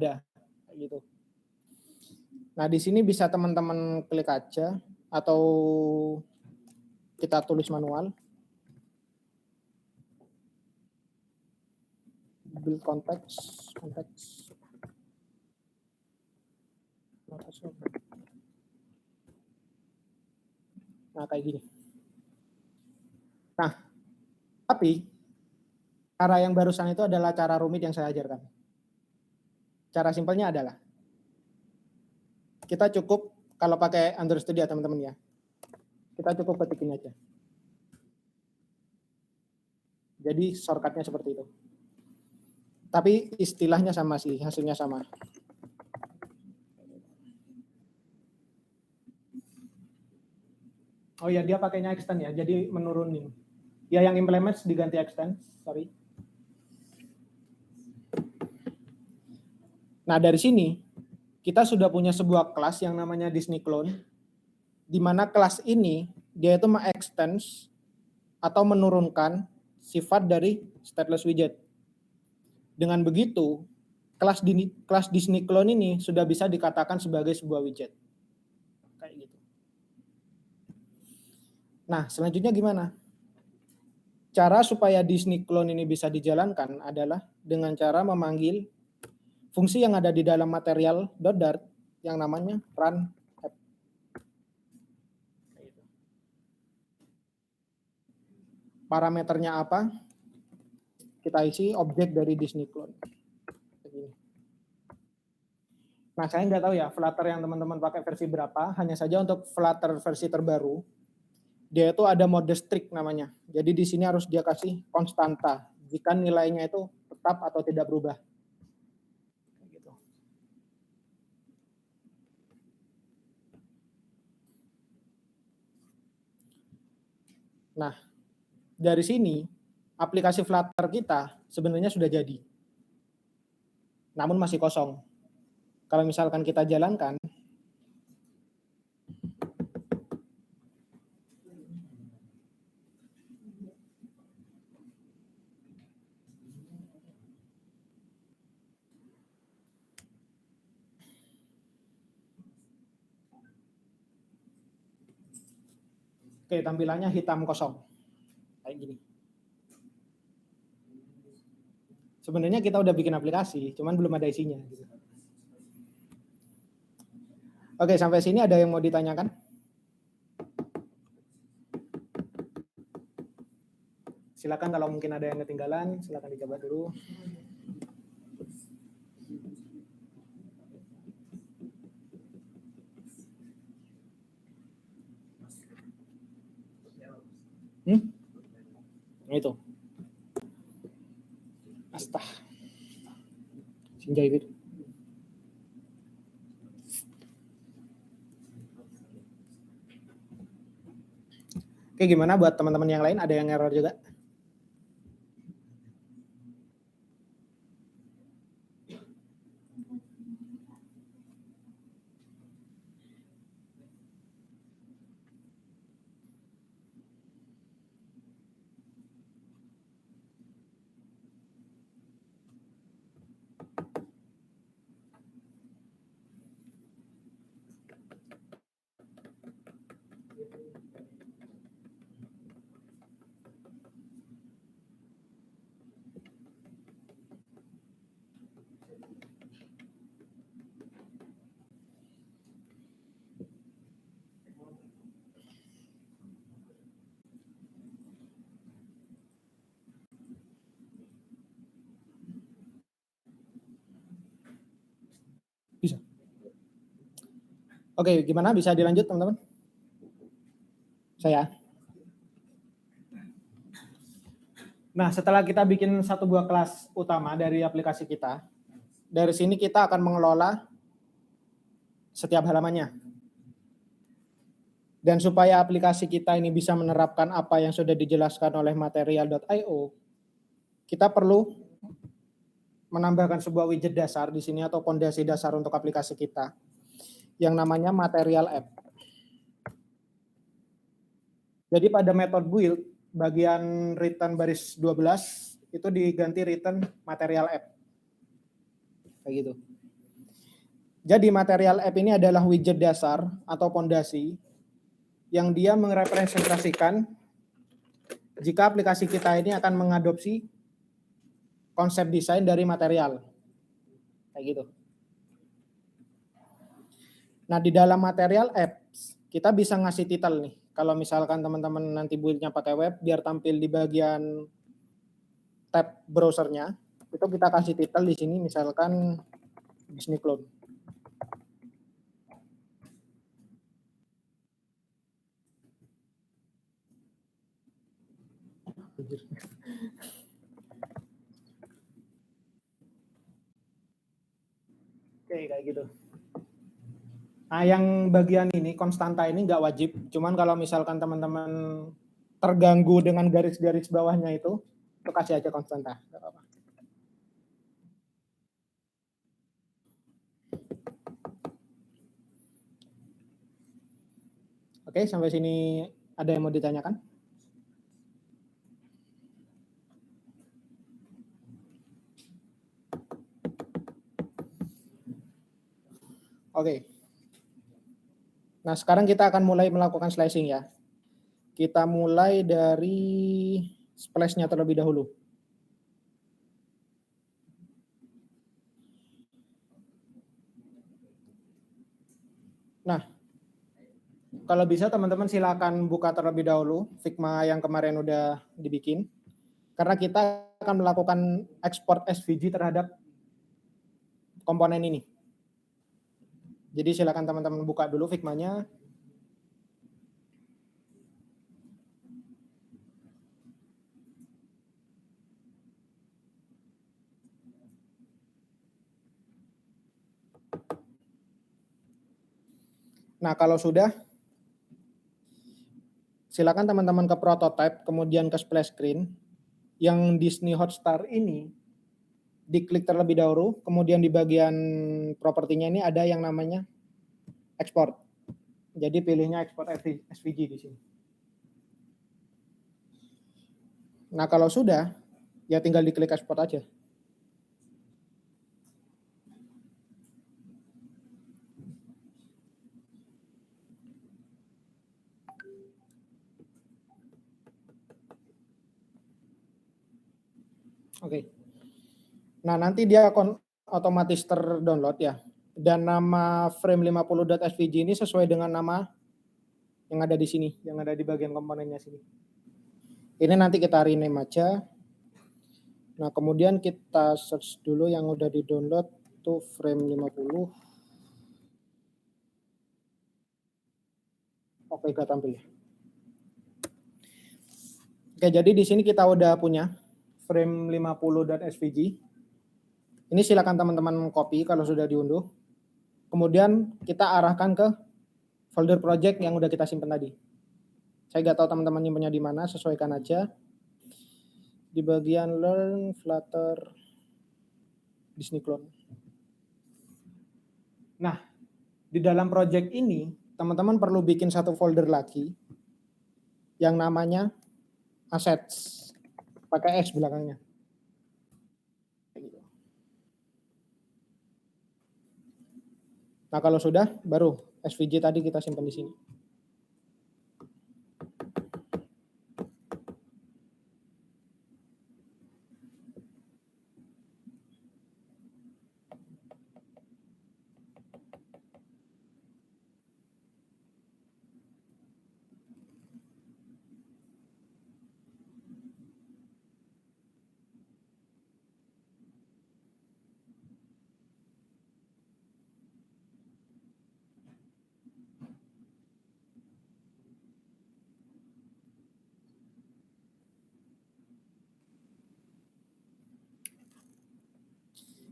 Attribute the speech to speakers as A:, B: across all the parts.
A: kayak gitu. Nah, di sini bisa teman-teman klik aja atau kita tulis manual. Build context. Nah, kayak gini. Nah, tapi cara yang barusan itu adalah cara rumit yang saya ajarkan. Cara simpelnya adalah kita cukup kalau pakai Android Studio teman-teman ya. Kita cukup ketikin aja. Jadi shortcutnya seperti itu. Tapi istilahnya sama sih, hasilnya sama. Oh ya, dia pakainya extend ya, jadi menurunin. Ya, yang implement diganti extend, sorry. Nah, dari sini kita sudah punya sebuah kelas yang namanya Disney Clone, di mana kelas ini dia itu mengextend atau menurunkan sifat dari stateless widget. Dengan begitu, kelas Disney Clone ini sudah bisa dikatakan sebagai sebuah widget. Kayak gitu. Nah, selanjutnya gimana? Cara supaya Disney Clone ini bisa dijalankan adalah dengan cara memanggil fungsi yang ada di dalam material.dart yang namanya run app. Parameternya apa? Kita isi objek dari Disney Clone. Nah, saya nggak tahu ya Flutter yang teman-teman pakai versi berapa. Hanya saja untuk Flutter versi terbaru, dia itu ada mode strict namanya. Jadi di sini harus dia kasih konstanta jika nilainya itu tetap atau tidak berubah. Gitu. Nah, dari sini aplikasi Flutter kita sebenarnya sudah jadi. Namun masih kosong. Kalau misalkan kita jalankan, oke, tampilannya hitam kosong. Kayak gini. Sebenarnya kita udah bikin aplikasi, cuman belum ada isinya. Gitu. Oke, sampai sini ada yang mau ditanyakan? Silakan kalau mungkin ada yang ketinggalan, silakan dicoba dulu. Itu. Astah. Sinjai itu. Oke, gimana buat teman-teman yang lain? Ada yang error juga? Bisa. Oke, gimana? Bisa dilanjut, teman-teman? Saya. Nah, setelah kita bikin satu buah kelas utama dari aplikasi kita, dari sini kita akan mengelola setiap halamannya. Dan supaya aplikasi kita ini bisa menerapkan apa yang sudah dijelaskan oleh material.io, kita perlu menambahkan sebuah widget dasar di sini atau fondasi dasar untuk aplikasi kita yang namanya material app. Jadi pada metode build bagian return baris 12 itu diganti return material app. Kayak gitu. Jadi material app ini adalah widget dasar atau pondasi yang dia merepresentasikan jika aplikasi kita ini akan mengadopsi konsep desain dari material. Kayak gitu. Nah, di dalam material apps, kita bisa ngasih title nih. Kalau misalkan teman-teman nanti build-nya pakai web, biar tampil di bagian tab browsernya, itu kita kasih title di sini, misalkan Disney Clone. Oke, kayak gitu. Nah, yang bagian ini, konstanta ini nggak wajib. Cuman kalau misalkan teman-teman terganggu dengan garis-garis bawahnya itu kasih aja konstanta. Nggak apa-apa. Oke, sampai sini ada yang mau ditanyakan? Oke. Nah, sekarang kita akan mulai melakukan slicing ya. Kita mulai dari splash-nya terlebih dahulu. Nah, kalau bisa teman-teman silakan buka terlebih dahulu Figma yang kemarin udah dibikin. Karena kita akan melakukan ekspor SVG terhadap komponen ini. Jadi silakan teman-teman buka dulu Figma-nya. Nah, kalau sudah, silakan teman-teman ke prototype, kemudian ke splash screen. Yang Disney Hotstar ini diklik terlebih dahulu, kemudian di bagian propertinya ini ada yang namanya export. Jadi pilihnya export SVG di sini. Nah, kalau sudah, ya tinggal diklik export aja. Oke. Nah, nanti dia akan otomatis terdownload ya. Dan nama frame50.svg ini sesuai dengan nama yang ada di sini, yang ada di bagian komponennya sini. Ini nanti kita rename aja. Nah, kemudian kita search dulu yang udah di-download tuh frame50. Oke, gak tampil ya. Oke, jadi di sini kita udah punya frame50.svg. Ini silakan teman-teman copy kalau sudah diunduh. Kemudian kita arahkan ke folder project yang udah kita simpan tadi. Saya nggak tahu teman-teman nyimpannya di mana, sesuaikan aja. Di bagian Learn Flutter Disney Clone. Nah, di dalam project ini, teman-teman perlu bikin satu folder lagi yang namanya Assets. Pakai S belakangnya. Nah, kalau sudah, baru SVG tadi kita simpan di sini.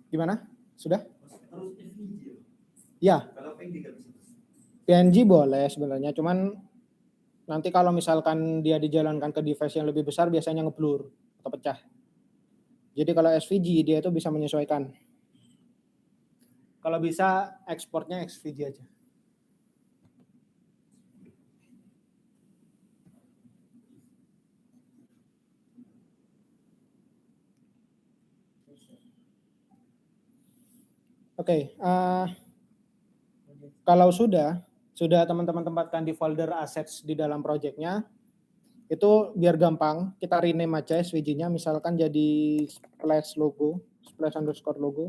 A: Gimana? Sudah? Ya. PNG boleh sebenarnya, cuman nanti kalau misalkan dia dijalankan ke device yang lebih besar biasanya ngeblur atau pecah. Jadi kalau SVG dia itu bisa menyesuaikan. Kalau bisa ekspornya SVG aja. Oke, Kalau sudah teman-teman tempatkan di folder assets di dalam projectnya, itu biar gampang, kita rename aja SVG-nya, misalkan jadi splash logo, /logo,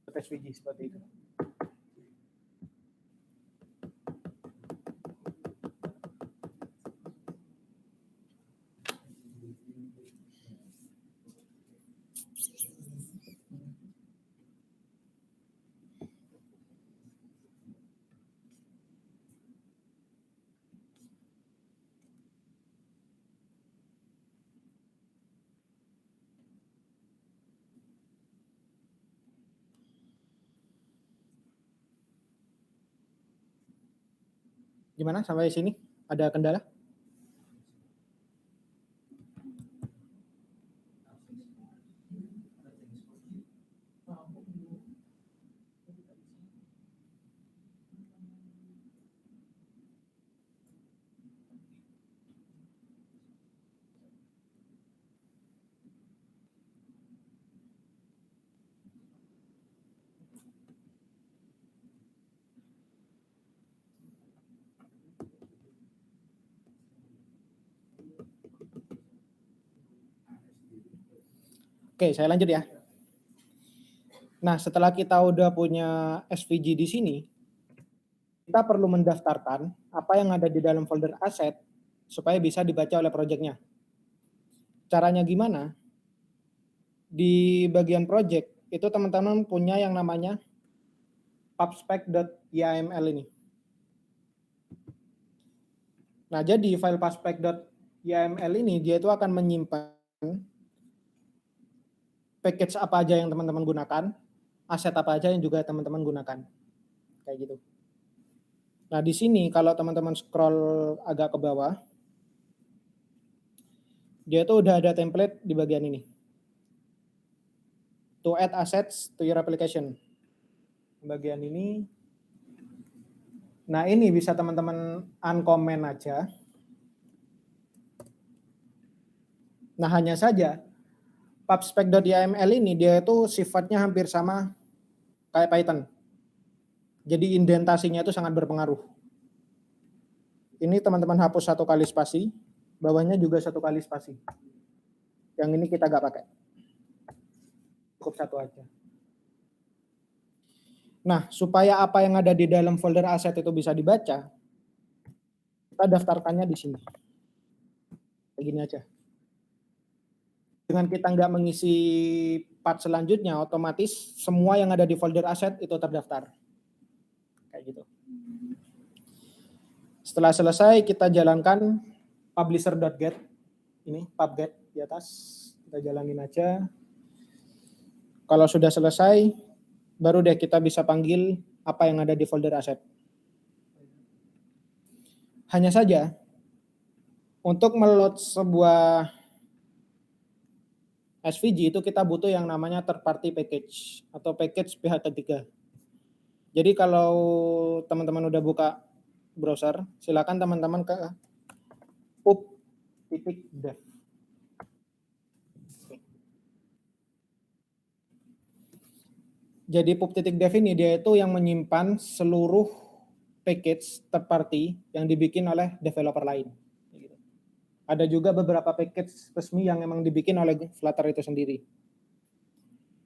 A: SVG seperti itu. Gimana sampai sini? Ada kendala? Oke, saya lanjut ya. Nah, setelah kita udah punya SVG di sini, kita perlu mendaftarkan apa yang ada di dalam folder aset supaya bisa dibaca oleh projectnya. Caranya gimana? Di bagian project itu teman-teman punya yang namanya pubspec.yml ini. Nah, jadi file pubspec.yml ini dia itu akan menyimpan package apa aja yang teman-teman gunakan, aset apa aja yang juga teman-teman gunakan. Kayak gitu. Nah, di sini kalau teman-teman scroll agak ke bawah, dia itu udah ada template di bagian ini. To add assets to your application. Bagian ini. Nah, ini bisa teman-teman uncomment aja. Nah, hanya saja pubspec.yml ini dia itu sifatnya hampir sama kayak Python. Jadi indentasinya itu sangat berpengaruh. Ini teman-teman hapus 1 kali spasi, bawahnya juga 1 kali spasi. Yang ini kita nggak pakai. Cukup 1 aja. Nah, supaya apa yang ada di dalam folder aset itu bisa dibaca, kita daftarkannya di sini. Begini aja. Dengan kita nggak mengisi part selanjutnya, otomatis semua yang ada di folder aset itu terdaftar. Kayak gitu. Setelah selesai, kita jalankan publisher.get. Ini pubget di atas. Kita jalanin aja. Kalau sudah selesai, baru deh kita bisa panggil apa yang ada di folder aset. Hanya saja, untuk meload sebuah SVG itu kita butuh yang namanya third party package atau package pihak ketiga. Jadi kalau teman-teman udah buka browser, silakan teman-teman ke pub.dev. Jadi pub.dev ini dia itu yang menyimpan seluruh package third party yang dibikin oleh developer lain. Ada juga beberapa package resmi yang memang dibikin oleh Flutter itu sendiri.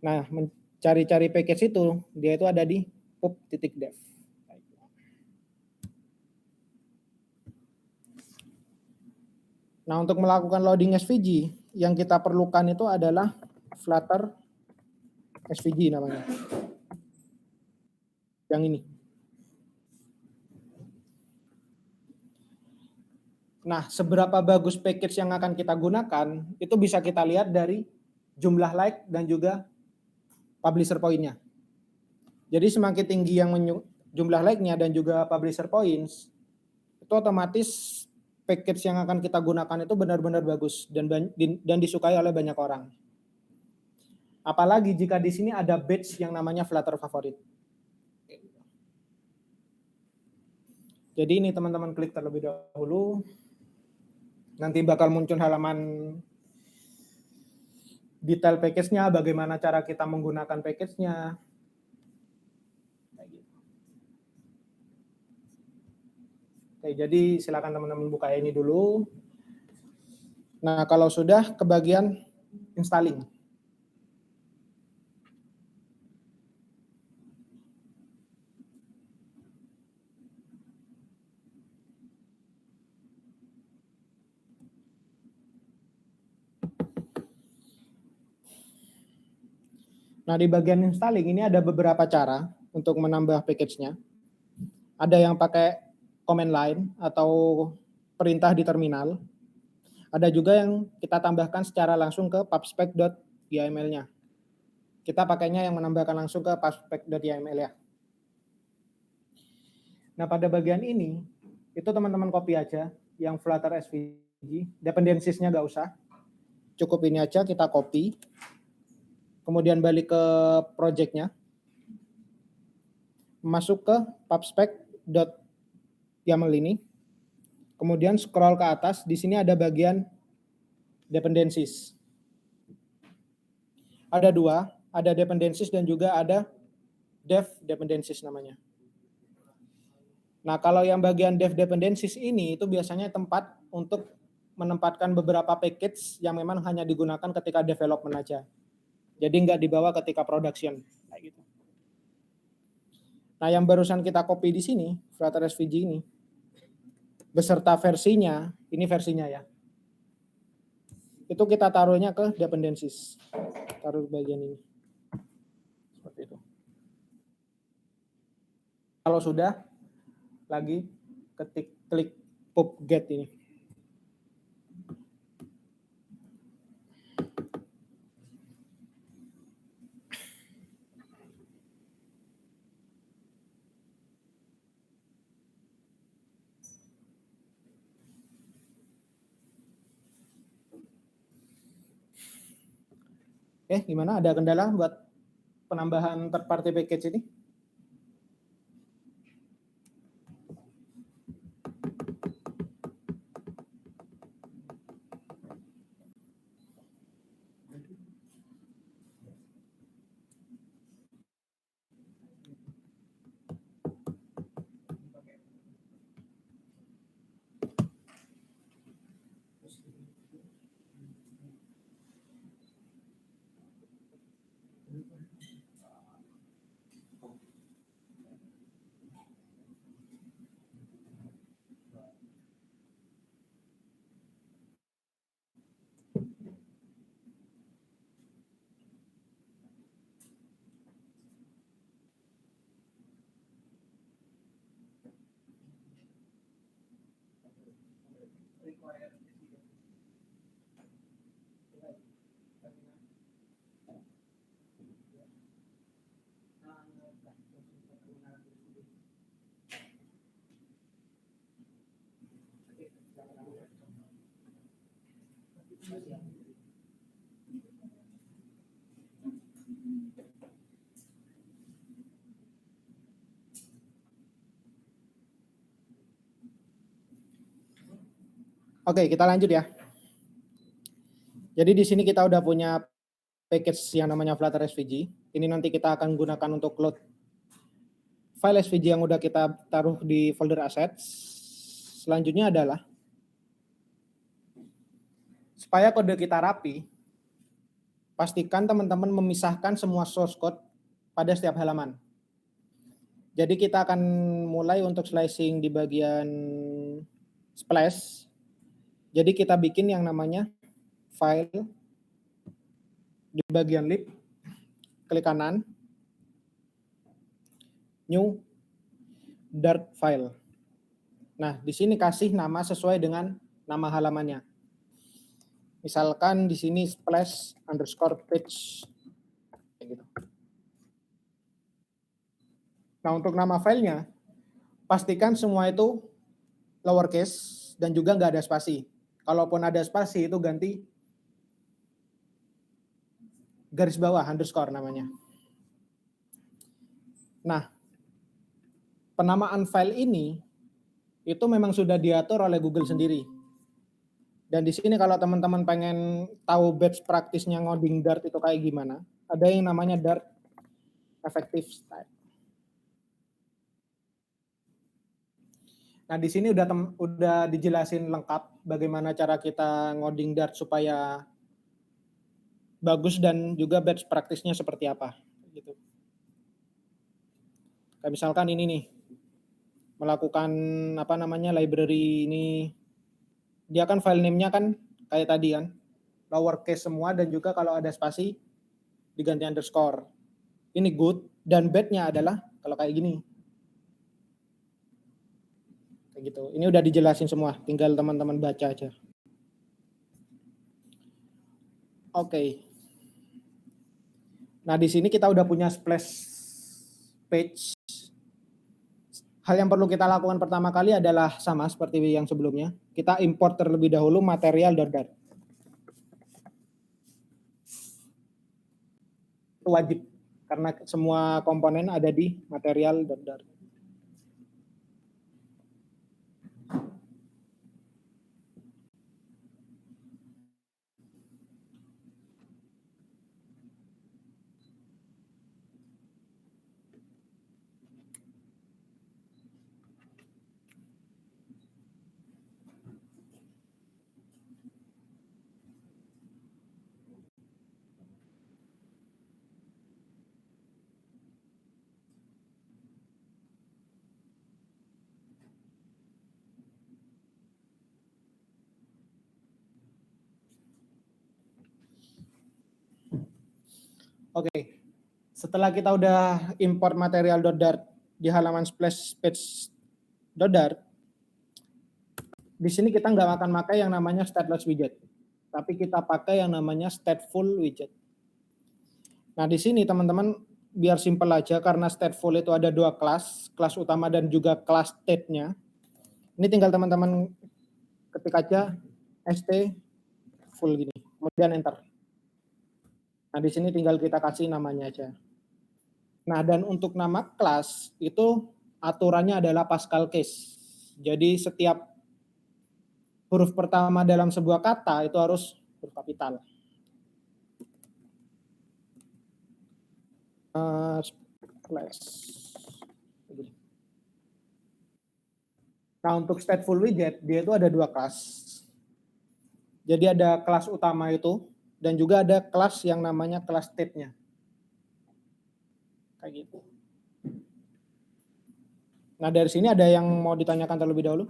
A: Nah, mencari-cari package itu, dia itu ada di pub.dev. Nah, untuk melakukan loading SVG, yang kita perlukan itu adalah Flutter SVG namanya. Yang ini. Nah, seberapa bagus package yang akan kita gunakan, itu bisa kita lihat dari jumlah like dan juga publisher point-nya. Jadi semakin tinggi yang jumlah like-nya dan juga publisher points, itu otomatis package yang akan kita gunakan itu benar-benar bagus dan disukai oleh banyak orang. Apalagi jika di sini ada badge yang namanya Flutter Favorit. Jadi ini teman-teman klik terlebih dahulu. Nanti bakal muncul halaman detail package-nya, bagaimana cara kita menggunakan package-nya. Oke, jadi silakan teman-teman buka ini dulu. Nah, kalau sudah ke bagian installing. Nah, di bagian installing ini ada beberapa cara untuk menambah package-nya. Ada yang pakai command line atau perintah di terminal. Ada juga yang kita tambahkan secara langsung ke pubspec.yml-nya. Kita pakainya yang menambahkan langsung ke pubspec.yml ya. Nah, pada bagian ini, itu teman-teman copy aja yang Flutter SVG, dependencies-nya nggak usah. Cukup ini aja kita copy. Kemudian balik ke project-nya. Masuk ke pubspec.yaml ini. Kemudian scroll ke atas, di sini ada bagian dependencies. Ada dua, ada dependencies dan juga ada dev dependencies namanya. Nah, kalau yang bagian dev dependencies ini itu biasanya tempat untuk menempatkan beberapa package yang memang hanya digunakan ketika development aja. Jadi nggak dibawa ketika production kayak gitu. Nah, yang barusan kita copy di sini, Flutter SVG ini, beserta versinya, ini versinya ya. Itu kita taruhnya ke dependencies. Taruh bagian ini. Seperti itu. Kalau sudah, lagi klik pub-get ini. Gimana? Ada kendala buat penambahan third party package ini? Oke, kita lanjut ya. Jadi di sini kita udah punya package yang namanya Flutter SVG. Ini nanti kita akan gunakan untuk load file SVG yang udah kita taruh di folder assets. Selanjutnya adalah supaya kode kita rapi, pastikan teman-teman memisahkan semua source code pada setiap halaman. Jadi kita akan mulai untuk slicing di bagian splash. Jadi kita bikin yang namanya file di bagian lib, klik kanan, new Dart file. Nah, di sini kasih nama sesuai dengan nama halamannya. Misalkan di sini splash_page. Kayak gitu. Nah, untuk nama filenya, pastikan semua itu lowercase dan juga nggak ada spasi. Kalaupun ada spasi itu ganti garis bawah underscore namanya. Nah, penamaan file ini itu memang sudah diatur oleh Google sendiri. Dan di sini kalau teman-teman pengen tahu best practice-nya ngoding Dart itu kayak gimana, ada yang namanya Dart Effective Style. Nah, di sini udah dijelasin lengkap bagaimana cara kita ngoding Dart supaya bagus dan juga best practice-nya seperti apa gitu. Kayak misalkan ini nih, melakukan library ini, dia kan file name-nya kan kayak tadi kan, lowercase semua dan juga kalau ada spasi diganti underscore. Ini good dan bad-nya adalah kalau kayak gini. Kayak gitu. Ini udah dijelasin semua, tinggal teman-teman baca aja. Oke. Nah, di sini kita udah punya splash page. Hal yang perlu kita lakukan pertama kali adalah sama seperti yang sebelumnya. Kita import terlebih dahulu material.dart. Itu wajib karena semua komponen ada di material.dart. Oke. Setelah kita udah import material.dart di halaman splash page.dart, di sini kita nggak akan pakai yang namanya stateless widget, tapi kita pakai yang namanya stateful widget. Nah, di sini teman-teman biar simple aja karena stateful itu ada dua kelas utama dan juga kelas state-nya. Ini tinggal teman-teman ketik aja st full gini, kemudian enter. Nah, di sini tinggal kita kasih namanya aja. Nah, dan untuk nama kelas itu aturannya adalah Pascal case. Jadi setiap huruf pertama dalam sebuah kata itu harus huruf kapital. Nah, untuk stateful widget dia itu ada dua kelas. Jadi ada kelas utama itu dan juga ada kelas yang namanya kelas state-nya. Kayak gitu. Nah, dari sini ada yang mau ditanyakan terlebih dahulu?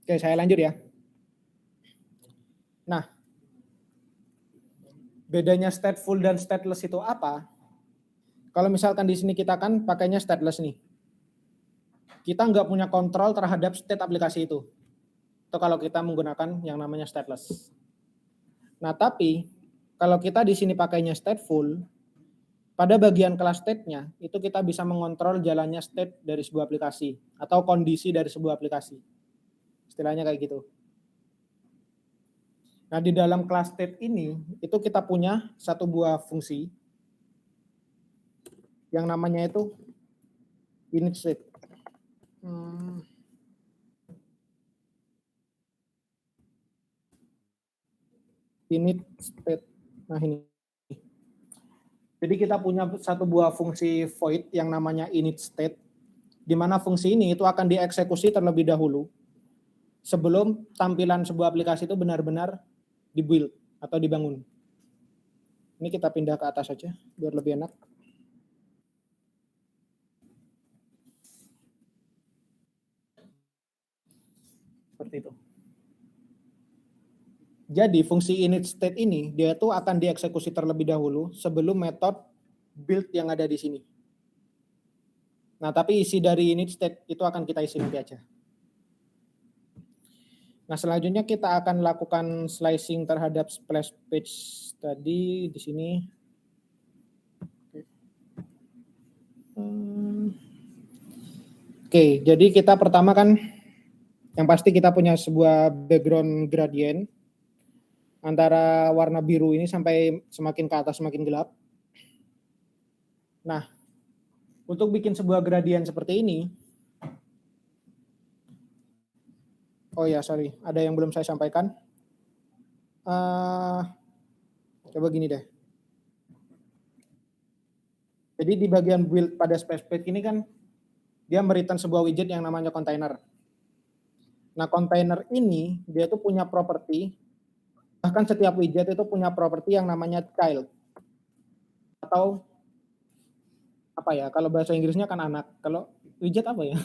A: Oke, saya lanjut ya. Nah, bedanya stateful dan stateless itu apa? Kalau misalkan di sini kita kan pakainya stateless nih. Kita nggak punya kontrol terhadap state aplikasi itu. Itu kalau kita menggunakan yang namanya stateless. Nah, tapi kalau kita di sini pakainya stateful, pada bagian kelas state-nya itu kita bisa mengontrol jalannya state dari sebuah aplikasi atau kondisi dari sebuah aplikasi. Istilahnya kayak gitu. Nah, di dalam kelas state ini itu kita punya satu buah fungsi yang namanya itu init state. Init state. Nah, ini. Jadi kita punya satu buah fungsi void yang namanya init state, di mana fungsi ini itu akan dieksekusi terlebih dahulu sebelum tampilan sebuah aplikasi itu benar-benar dibuild atau dibangun. Ini kita pindah ke atas saja biar lebih enak. Seperti itu. Jadi fungsi init state ini dia itu akan dieksekusi terlebih dahulu sebelum metode build yang ada di sini. Nah, tapi isi dari init state itu akan kita isi nanti aja. Nah, selanjutnya kita akan lakukan slicing terhadap splash page tadi di sini. Oke, jadi kita pertama kan yang pasti kita punya sebuah background gradient antara warna biru ini sampai semakin ke atas semakin gelap. Nah, untuk bikin sebuah gradient seperti ini, oh ya sorry, ada yang belum saya sampaikan. Coba gini deh. Jadi di bagian build pada splash page ini kan dia mereturn sebuah widget yang namanya container. Nah, container ini dia itu punya properti, bahkan setiap widget itu punya properti yang namanya child. Atau apa ya, kalau bahasa Inggrisnya kan anak. Kalau widget apa ya?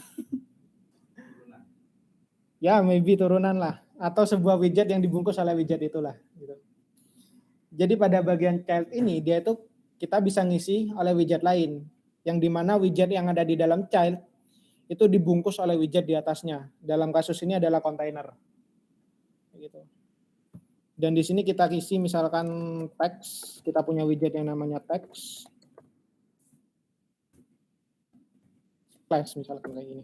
A: Ya, maybe turunan lah. Atau sebuah widget yang dibungkus oleh widget itulah. Gitu. Jadi pada bagian child ini dia itu kita bisa ngisi oleh widget lain, yang dimana widget yang ada di dalam child itu dibungkus oleh widget di atasnya. Dalam kasus ini adalah container. Gitu. Dan di sini kita isi misalkan text, kita punya widget yang namanya text, splash misalkan kayak gini.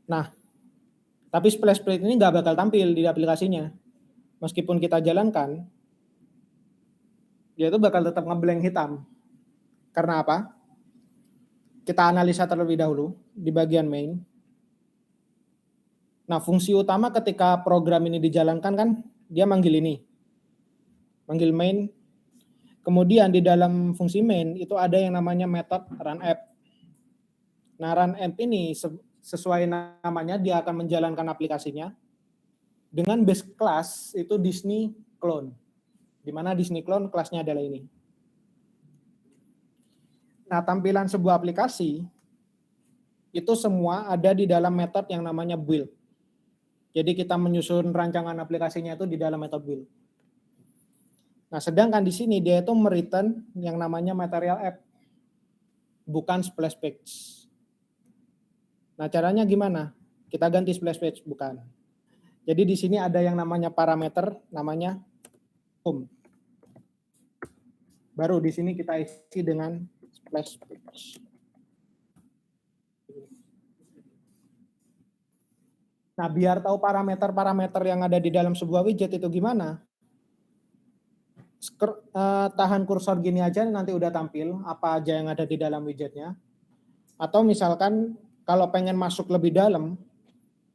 A: Nah, tapi splash page ini nggak bakal tampil di aplikasinya. Meskipun kita jalankan, dia itu bakal tetap ngeblank hitam. Karena apa? Kita analisa terlebih dahulu di bagian main. Nah, fungsi utama ketika program ini dijalankan kan dia manggil ini. Manggil main. Kemudian di dalam fungsi main itu ada yang namanya method run app. Nah, run app ini sesuai namanya dia akan menjalankan aplikasinya dengan base class itu Disney Clone. Di mana Disney Clone kelasnya adalah ini. Nah, tampilan sebuah aplikasi itu semua ada di dalam method yang namanya build. Jadi kita menyusun rancangan aplikasinya itu di dalam method build. Nah, sedangkan di sini dia itu mereturn yang namanya material app, bukan splash page. Nah, caranya gimana? Kita ganti splash page, bukan. Jadi di sini ada yang namanya parameter, namanya home. Baru di sini kita isi dengan splash page. Nah, biar tahu parameter-parameter yang ada di dalam sebuah widget itu gimana, tahan kursor gini aja nanti udah tampil apa aja yang ada di dalam widgetnya. Atau misalkan kalau pengen masuk lebih dalam,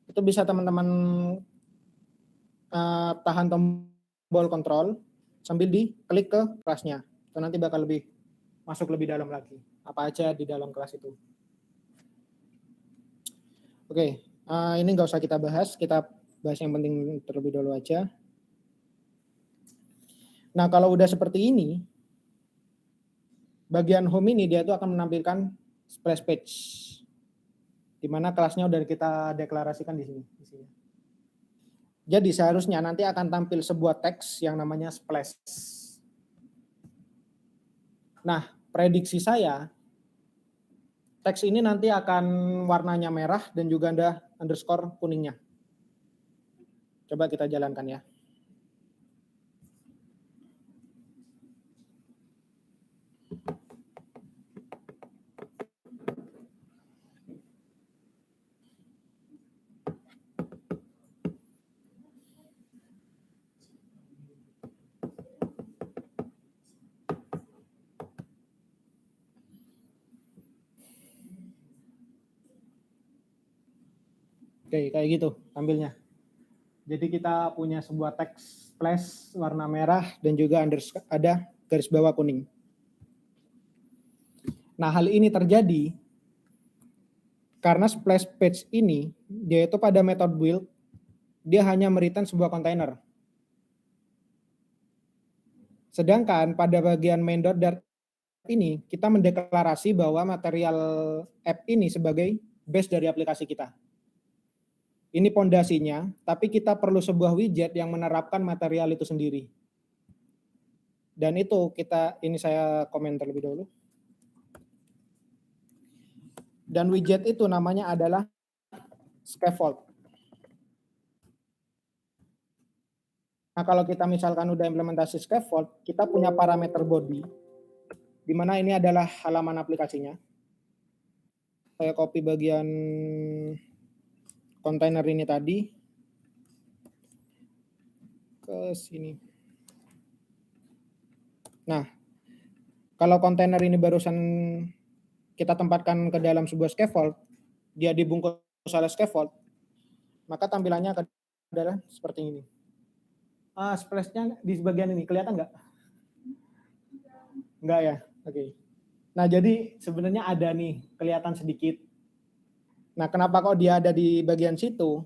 A: itu bisa teman-teman tahan tombol kontrol sambil diklik ke kelasnya. Itu nanti bakal masuk lebih dalam lagi. Apa aja di dalam kelas itu. Oke, ini nggak usah kita bahas. Kita bahas yang penting terlebih dahulu aja. Nah, kalau udah seperti ini, bagian home ini dia itu akan menampilkan splash page, di mana kelasnya udah kita deklarasikan di sini. Jadi seharusnya nanti akan tampil sebuah teks yang namanya splash. Nah, prediksi saya, teks ini nanti akan warnanya merah dan juga ada underscore kuningnya. Coba kita jalankan ya. Oke, kayak gitu tampilnya. Jadi kita punya sebuah teks splash warna merah dan juga ada garis bawah kuning. Nah, hal ini terjadi karena splash page ini dia itu pada method build dia hanya mereturn sebuah kontainer. Sedangkan pada bagian main.dart ini kita mendeklarasi bahwa material app ini sebagai base dari aplikasi kita. Ini pondasinya, tapi kita perlu sebuah widget yang menerapkan material itu sendiri. Dan itu ini saya komen terlebih dahulu. Dan widget itu namanya adalah scaffold. Nah, kalau kita misalkan udah implementasi scaffold, kita punya parameter body. di mana ini adalah halaman aplikasinya. Saya copy bagian kontainer ini tadi ke sini. Nah, kalau kontainer ini barusan kita tempatkan ke dalam sebuah scaffold, dia dibungkus oleh scaffold, maka tampilannya adalah seperti ini. Splash-nya di bagian ini, kelihatan nggak? Nggak ya? Oke. Nah, jadi sebenarnya ada nih, kelihatan sedikit. Nah, kenapa kok dia ada di bagian situ?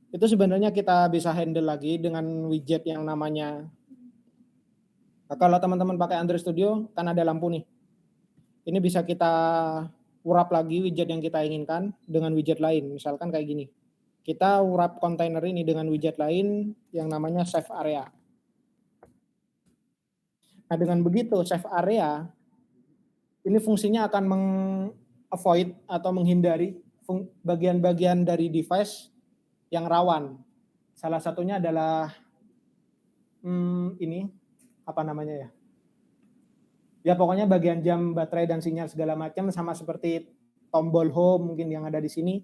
A: Itu sebenarnya kita bisa handle lagi dengan widget yang namanya, kalau teman-teman pakai Android Studio, kan ada lampu nih. Ini bisa kita wrap lagi widget yang kita inginkan dengan widget lain, misalkan kayak gini. Kita wrap kontainer ini dengan widget lain yang namanya save area. Nah, dengan begitu save area ini fungsinya akan meng-avoid atau menghindari bagian-bagian dari device yang rawan. Salah satunya adalah ini apa namanya ya? Ya pokoknya bagian jam, baterai dan sinyal segala macam, sama seperti tombol home mungkin yang ada di sini.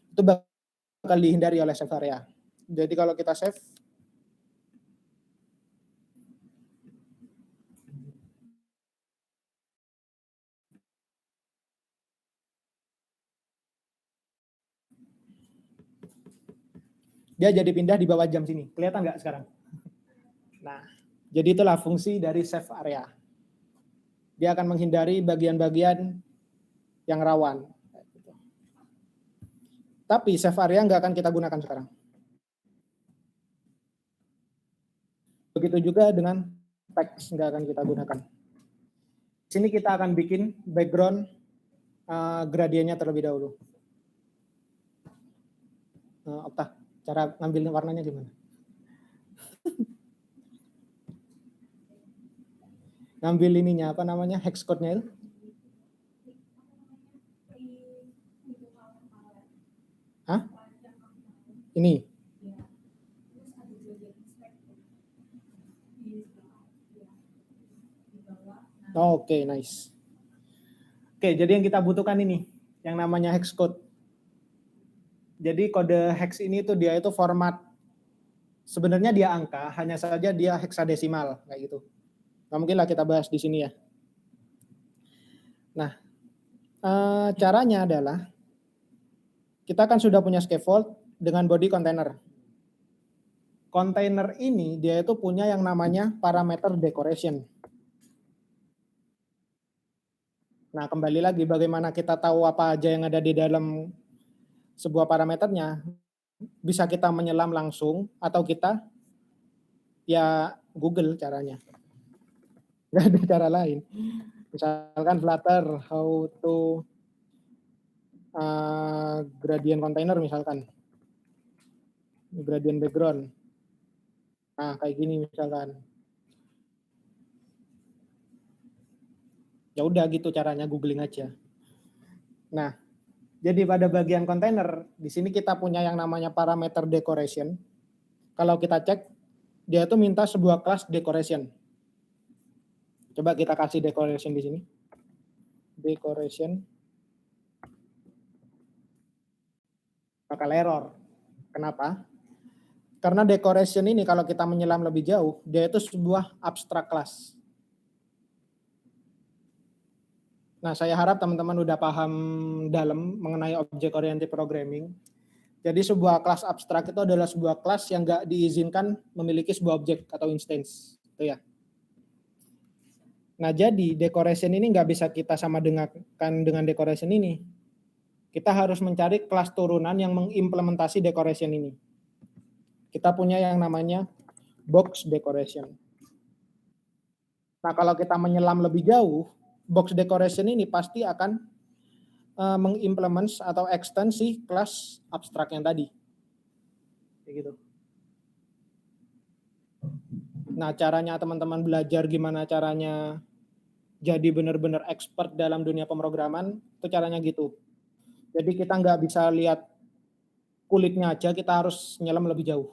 A: Itu bakal dihindari oleh save area. Jadi kalau kita save, dia jadi pindah di bawah jam sini. Kelihatan nggak sekarang? Nah, jadi itulah fungsi dari save area. Dia akan menghindari bagian-bagian yang rawan. Tapi save area nggak akan kita gunakan sekarang. Begitu juga dengan text nggak akan kita gunakan. Di sini kita akan bikin background gradiennya terlebih dahulu. Okta, cara ngambil warnanya gimana? Ngambil ininya apa namanya, hex code-nya itu? Hah? Ini. Oke, nice. Oke, jadi yang kita butuhkan ini, yang namanya hex code. Jadi kode hex ini tuh dia itu format, sebenarnya dia angka, hanya saja dia heksadesimal kayak gitu. Nah, mungkinlah kita bahas di sini ya. Nah, caranya adalah kita kan sudah punya scaffold dengan body container. Container ini dia itu punya yang namanya parameter decoration. Nah, kembali lagi bagaimana kita tahu apa aja yang ada di dalam sebuah parameternya. Bisa kita menyelam langsung atau kita ya Google caranya. Nggak ada cara lain. Misalkan Flutter, how to gradient container misalkan. Gradient background. Nah, kayak gini misalkan. Ya udah gitu caranya, googling aja. Nah, jadi pada bagian kontainer, di sini kita punya yang namanya parameter decoration. Kalau kita cek, dia itu minta sebuah kelas decoration. Coba kita kasih decoration di sini. Decoration. Bakal error. Kenapa? Karena decoration ini kalau kita menyelam lebih jauh, dia itu sebuah abstract class. Nah, saya harap teman-teman udah paham dalam mengenai object oriented programming. Jadi sebuah kelas abstrak itu adalah sebuah kelas yang nggak diizinkan memiliki sebuah objek atau instance. Itu ya. Nah, jadi decoration ini nggak bisa kita sama dengan decoration ini. Kita harus mencari kelas turunan yang mengimplementasi decoration ini. Kita punya yang namanya box decoration. Nah, kalau kita menyelam lebih jauh, box decoration ini pasti akan mengimplement atau ekstensi kelas abstrak yang tadi. Kayak gitu. Nah, caranya teman-teman belajar gimana caranya jadi benar-benar expert dalam dunia pemrograman, itu caranya gitu. Jadi kita nggak bisa lihat kulitnya aja, kita harus nyelam lebih jauh.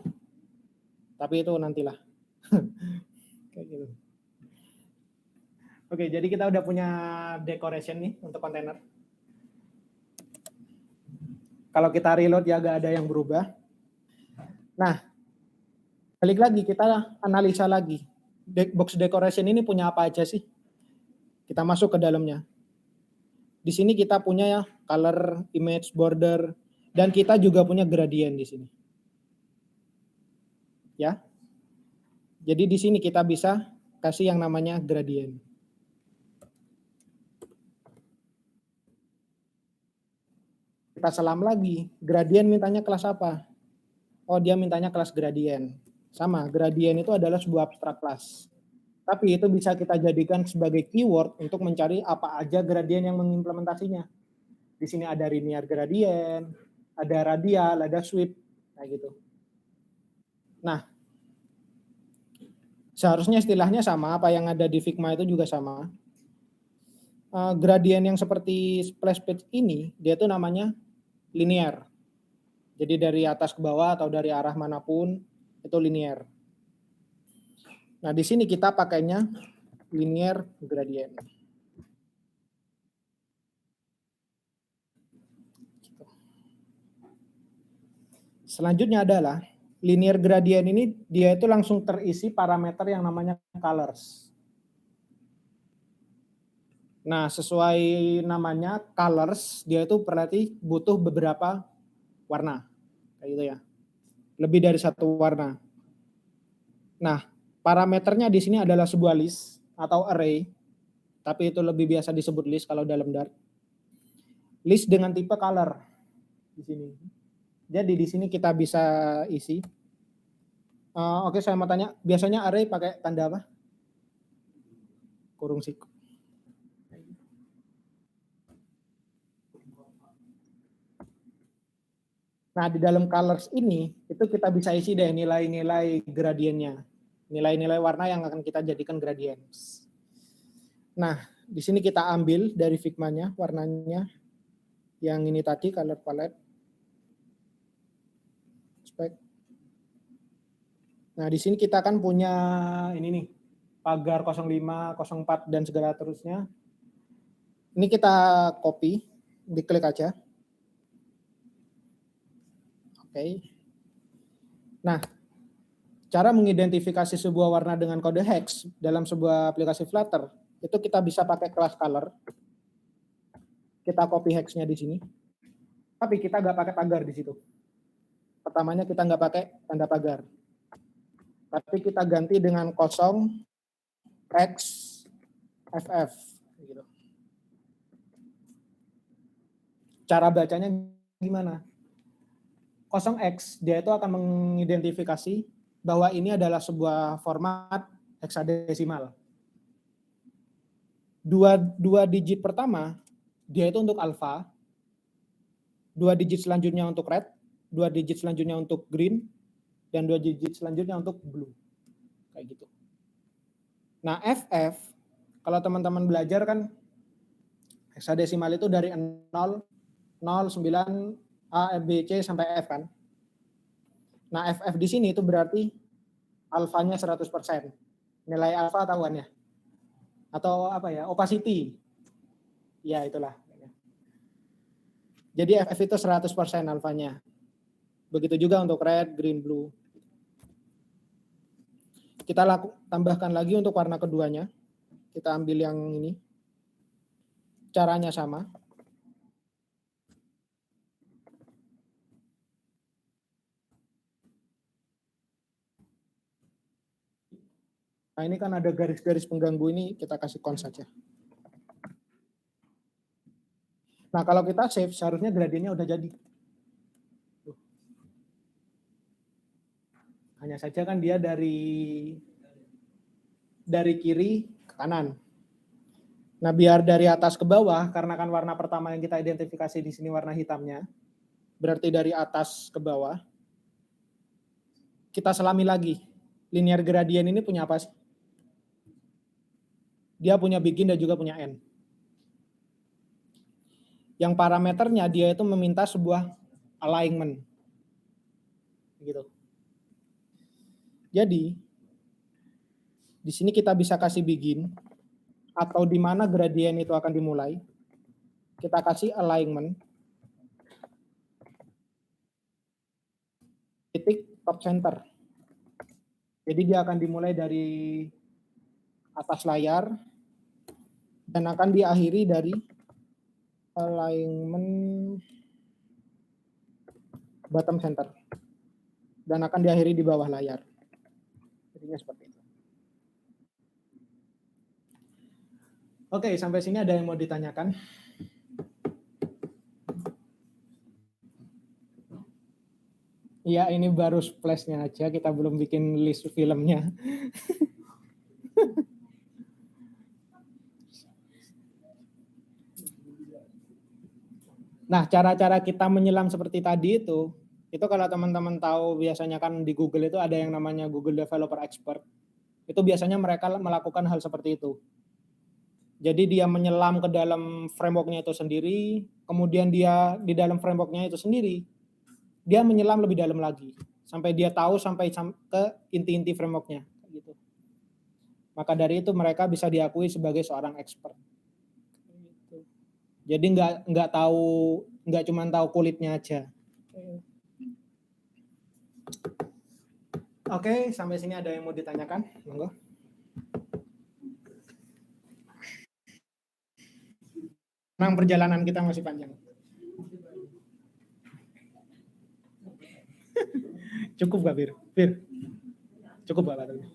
A: Tapi itu nantilah. Kayak gitu. Oke, jadi kita udah punya decoration nih untuk kontainer. Kalau kita reload ya gak ada yang berubah. Nah, balik lagi kita analisa lagi. Box decoration ini punya apa aja sih? Kita masuk ke dalamnya. Di sini kita punya ya color, image, border, dan kita juga punya gradient di sini. Ya. Jadi di sini kita bisa kasih yang namanya gradient. Kita selam lagi. Gradient mintanya kelas apa? Oh, dia mintanya kelas gradient. Sama, gradient itu adalah sebuah abstrak kelas. Tapi itu bisa kita jadikan sebagai keyword untuk mencari apa aja gradient yang mengimplementasinya. Di sini ada linear gradient, ada radial, ada sweep, kayak gitu. Nah, seharusnya istilahnya sama, apa yang ada di Figma itu juga sama. Gradient yang seperti splash page ini, dia itu namanya linear. Jadi dari atas ke bawah atau dari arah manapun, itu linear. Nah, di sini kita pakainya linear gradient. Selanjutnya adalah linear gradient ini dia itu langsung terisi parameter yang namanya colors. Nah, sesuai namanya colors, dia itu berarti butuh beberapa warna. Kayak gitu ya. Lebih dari satu warna. Nah, parameternya di sini adalah sebuah list atau array, tapi itu lebih biasa disebut list kalau dalam Dart. List dengan tipe color di sini. Jadi di sini kita bisa isi. Oke, saya mau tanya, biasanya array pakai tanda apa? Kurung siku. Nah, di dalam colors ini, itu kita bisa isi deh nilai-nilai gradiennya. Nilai-nilai warna yang akan kita jadikan gradients. Nah, di sini kita ambil dari Figma-nya warnanya. Yang ini tadi, color palette. Spek. Nah, di sini kita kan punya ini nih, pagar 05, 04, dan segala terusnya. Ini kita copy, diklik aja. Oke. Nah, cara mengidentifikasi sebuah warna dengan kode hex dalam sebuah aplikasi Flutter, itu kita bisa pakai kelas color. Kita copy hex-nya di sini. Tapi kita nggak pakai pagar di situ. Pertamanya kita nggak pakai tanda pagar. Tapi kita ganti dengan 0 x ff. Gitu. Cara bacanya gimana? 0x dia itu akan mengidentifikasi bahwa ini adalah sebuah format heksadesimal. Dua digit pertama dia itu untuk alpha, 2 digit selanjutnya untuk red, 2 digit selanjutnya untuk green, dan 2 digit selanjutnya untuk blue. Kayak gitu. Nah, FF, kalau teman-teman belajar kan heksadesimal itu dari 0, 0, 9, A, B, C sampai F kan. Nah, FF di sini itu berarti alfanya 100%. Nilai alfa tahuannya. Atau apa ya, opacity. Ya, itulah. Jadi FF itu 100% alfanya. Begitu juga untuk red, green, blue. Kita tambahkan lagi untuk warna keduanya. Kita ambil yang ini. Caranya sama. Nah, ini kan ada garis-garis pengganggu ini, kita kasih cons saja. Nah, kalau kita save, seharusnya gradiennya udah jadi. Hanya saja kan dia dari kiri ke kanan. Nah, biar dari atas ke bawah, karena kan warna pertama yang kita identifikasi di sini warna hitamnya, berarti dari atas ke bawah, kita selami lagi. Linear gradient ini punya apa sih? Dia punya begin dan juga punya end. Yang parameternya dia itu meminta sebuah alignment. Gitu. Jadi, di sini kita bisa kasih begin. atau di mana gradien itu akan dimulai, kita kasih alignment titik top center. Jadi dia akan dimulai dari atas layar dan akan diakhiri dari alignment bottom center dan akan diakhiri di bawah layar. Jadinya seperti itu. Oke, sampai sini ada yang mau ditanyakan? Iya, ini baru splash-nya aja, kita belum bikin list filmnya. Nah, cara-cara kita menyelam seperti tadi itu kalau teman-teman tahu biasanya kan di Google itu ada yang namanya Google Developer Expert. Itu biasanya mereka melakukan hal seperti itu. Jadi dia menyelam ke dalam framework-nya itu sendiri, kemudian dia di dalam framework-nya itu sendiri, dia menyelam lebih dalam lagi sampai dia tahu sampai ke inti-inti framework-nya gitu. Maka dari itu mereka bisa diakui sebagai seorang expert. Jadi nggak cuma tahu kulitnya aja. Oke, sampai sini ada yang mau ditanyakan? Monggo. Memang perjalanan kita masih panjang. Cukup gak, Bir? Bir? Cukup gak katanya?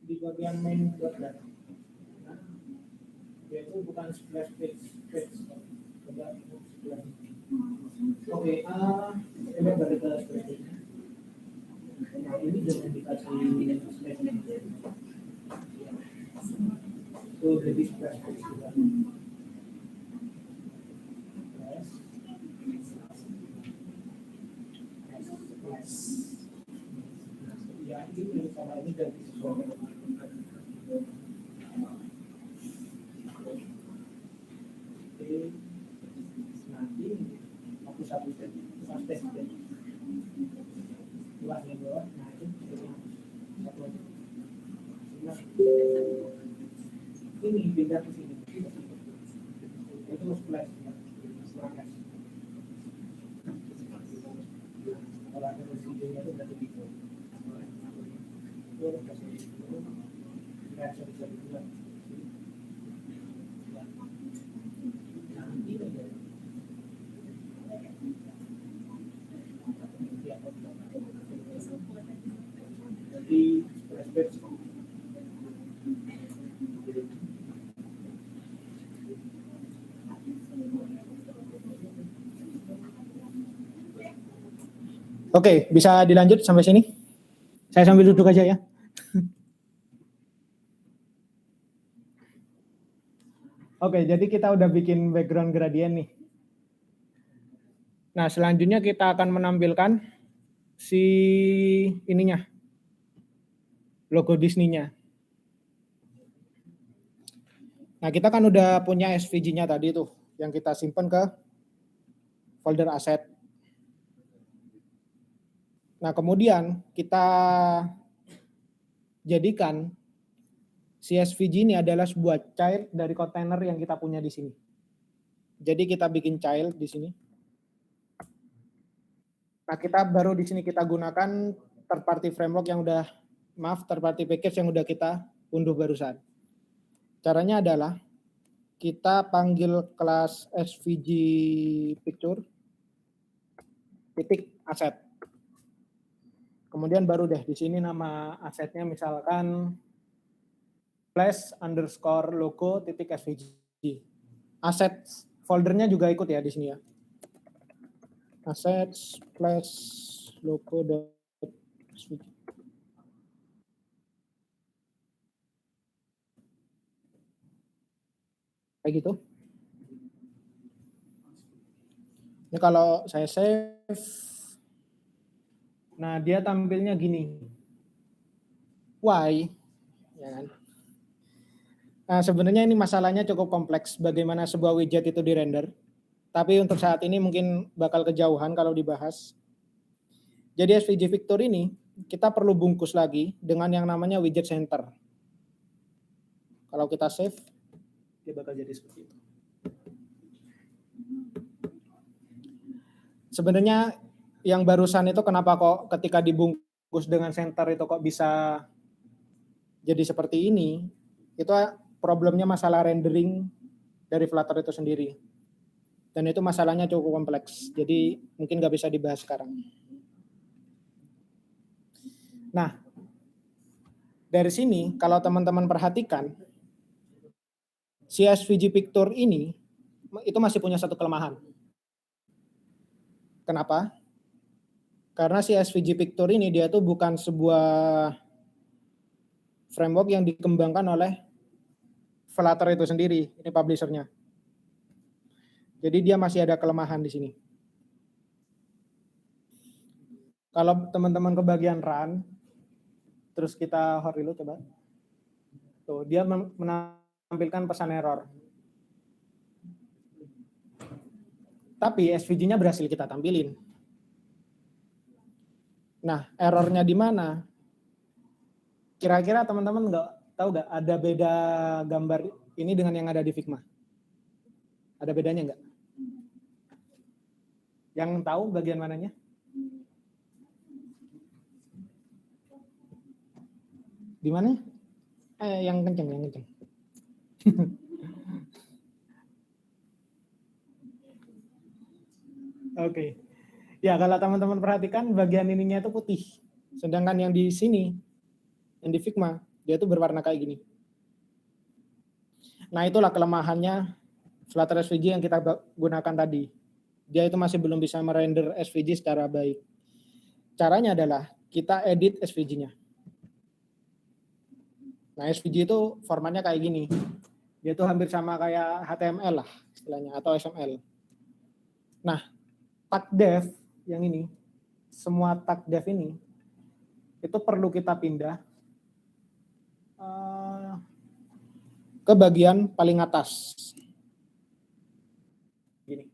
A: Di bagian main data. Yaitu bukan splash page. Oke, coba balik ke splash page. Nah, ini jangan dikasih splash page. Itu jadi splash page juga. Ya, ini sama ini dari sesuatu. Nanti aku satu step, luasnya bawah, nah itu satu aja. Ini pindah ke sini, itu splash, kalau ada mesinnya itu berarti gitu. Itu kasih itu, reaksi bisa dibuat. Nanti aja. Jadi splash. Oke, bisa dilanjut sampai sini? Saya sambil duduk aja ya. Oke, jadi kita udah bikin background gradient nih. Nah, selanjutnya kita akan menampilkan si ininya, logo Disney-nya. Nah, kita kan udah punya SVG-nya tadi tuh, yang kita simpan ke folder aset. Nah, kemudian kita jadikan si SVG ini adalah sebuah child dari kontainer yang kita punya di sini. Jadi kita bikin child di sini. Nah, kita baru di sini kita gunakan third party framework yang udah, third party package yang udah kita unduh barusan. Caranya adalah kita panggil kelas SVG picture titik aset. Kemudian baru deh di sini nama asetnya misalkan flash_logo titik SVG. Aset foldernya juga ikut ya di sini ya. Aset flash logo SVG. Kayak gitu. Ini kalau saya save, nah dia tampilnya gini. Why? Ya kan? Nah, sebenarnya ini masalahnya cukup kompleks bagaimana sebuah widget itu di-render. Tapi untuk saat ini mungkin bakal kejauhan kalau dibahas. Jadi SVG Victor ini kita perlu bungkus lagi dengan yang namanya widget center. Kalau kita save, dia bakal jadi seperti itu. Sebenarnya yang barusan itu kenapa kok ketika dibungkus dengan center itu kok bisa jadi seperti ini, itu problemnya masalah rendering dari Flutter itu sendiri. Dan itu masalahnya cukup kompleks, jadi mungkin nggak bisa dibahas sekarang. Nah, dari sini kalau teman-teman perhatikan, si SVG Picture ini itu masih punya satu kelemahan. Kenapa? Karena si SVG Picture ini dia tuh bukan sebuah framework yang dikembangkan oleh Flutter itu sendiri, ini publishernya. Jadi dia masih ada kelemahan di sini. Kalau teman-teman ke bagian run, terus kita hot reload coba. Tuh, dia menampilkan pesan error. Tapi SVG-nya berhasil kita tampilin. Nah, errornya di mana? Kira-kira teman-teman tahu nggak ada beda gambar ini dengan yang ada di Figma? Ada bedanya nggak? Yang tahu bagian mananya? Di mana? Yang kenceng, yang kenceng. Oke. Ya, kalau teman-teman perhatikan bagian ininya itu putih. Sedangkan yang di sini, yang di Figma, dia itu berwarna kayak gini. Nah, itulah kelemahannya Flutter SVG yang kita gunakan tadi. Dia itu masih belum bisa merender SVG secara baik. Caranya adalah kita edit SVG-nya. Nah, SVG itu formatnya kayak gini. Dia itu hampir sama kayak HTML lah istilahnya, atau XML. Nah, tag dev yang ini, semua tag dev ini, itu perlu kita pindah ke bagian paling atas. Gini.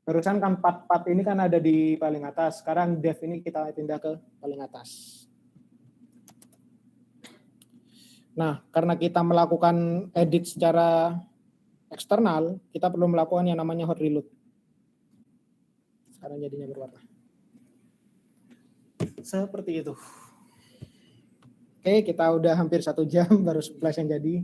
A: Barusan kan part ini kan ada di paling atas. Sekarang dev ini kita pindah ke paling atas. Nah, karena kita melakukan edit secara eksternal, kita perlu melakukan yang namanya hot reload. Sekarang jadinya berwarna. Seperti itu. Oke, kita udah hampir 1 jam baru splash yang jadi.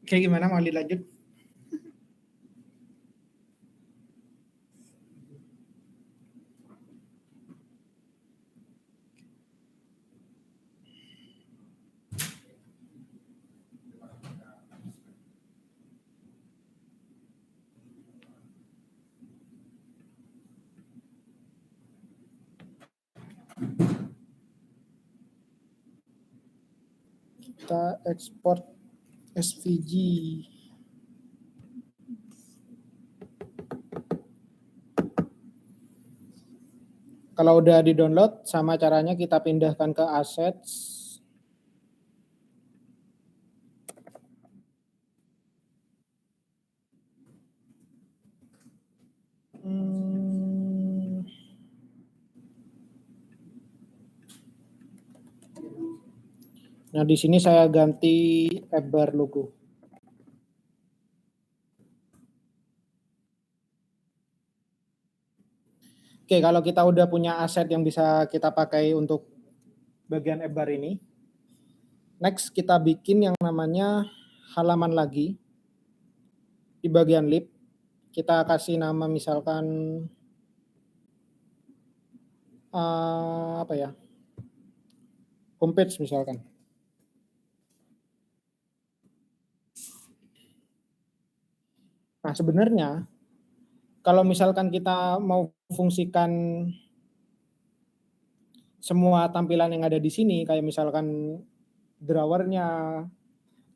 A: Oke, gimana mau dilanjut? Kita ekspor SVG. Kalau udah di-download, sama caranya kita pindahkan ke assets. Nah, di sini saya ganti app bar logo. Oke, kalau kita udah punya aset yang bisa kita pakai untuk bagian app bar ini, next kita bikin yang namanya halaman lagi di bagian lib. Kita kasih nama misalkan apa ya, homepage misalkan. Nah, sebenarnya kalau misalkan kita mau fungsikan semua tampilan yang ada di sini, kayak misalkan drawernya,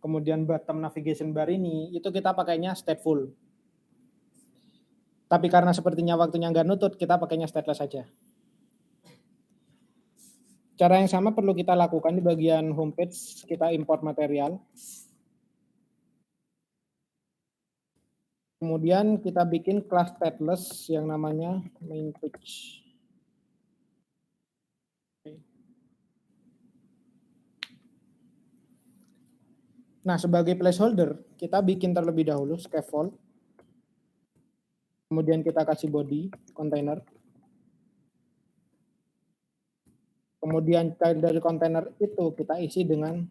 A: kemudian bottom navigation bar ini, itu kita pakainya stateful. Tapi karena sepertinya waktunya nggak nutut, kita pakainya stateless saja. Cara yang sama perlu kita lakukan di bagian homepage, kita import material. Kemudian kita bikin class stateless yang namanya main page. Nah, sebagai placeholder, kita bikin terlebih dahulu scaffold. Kemudian kita kasih body, container. Kemudian dari container itu kita isi dengan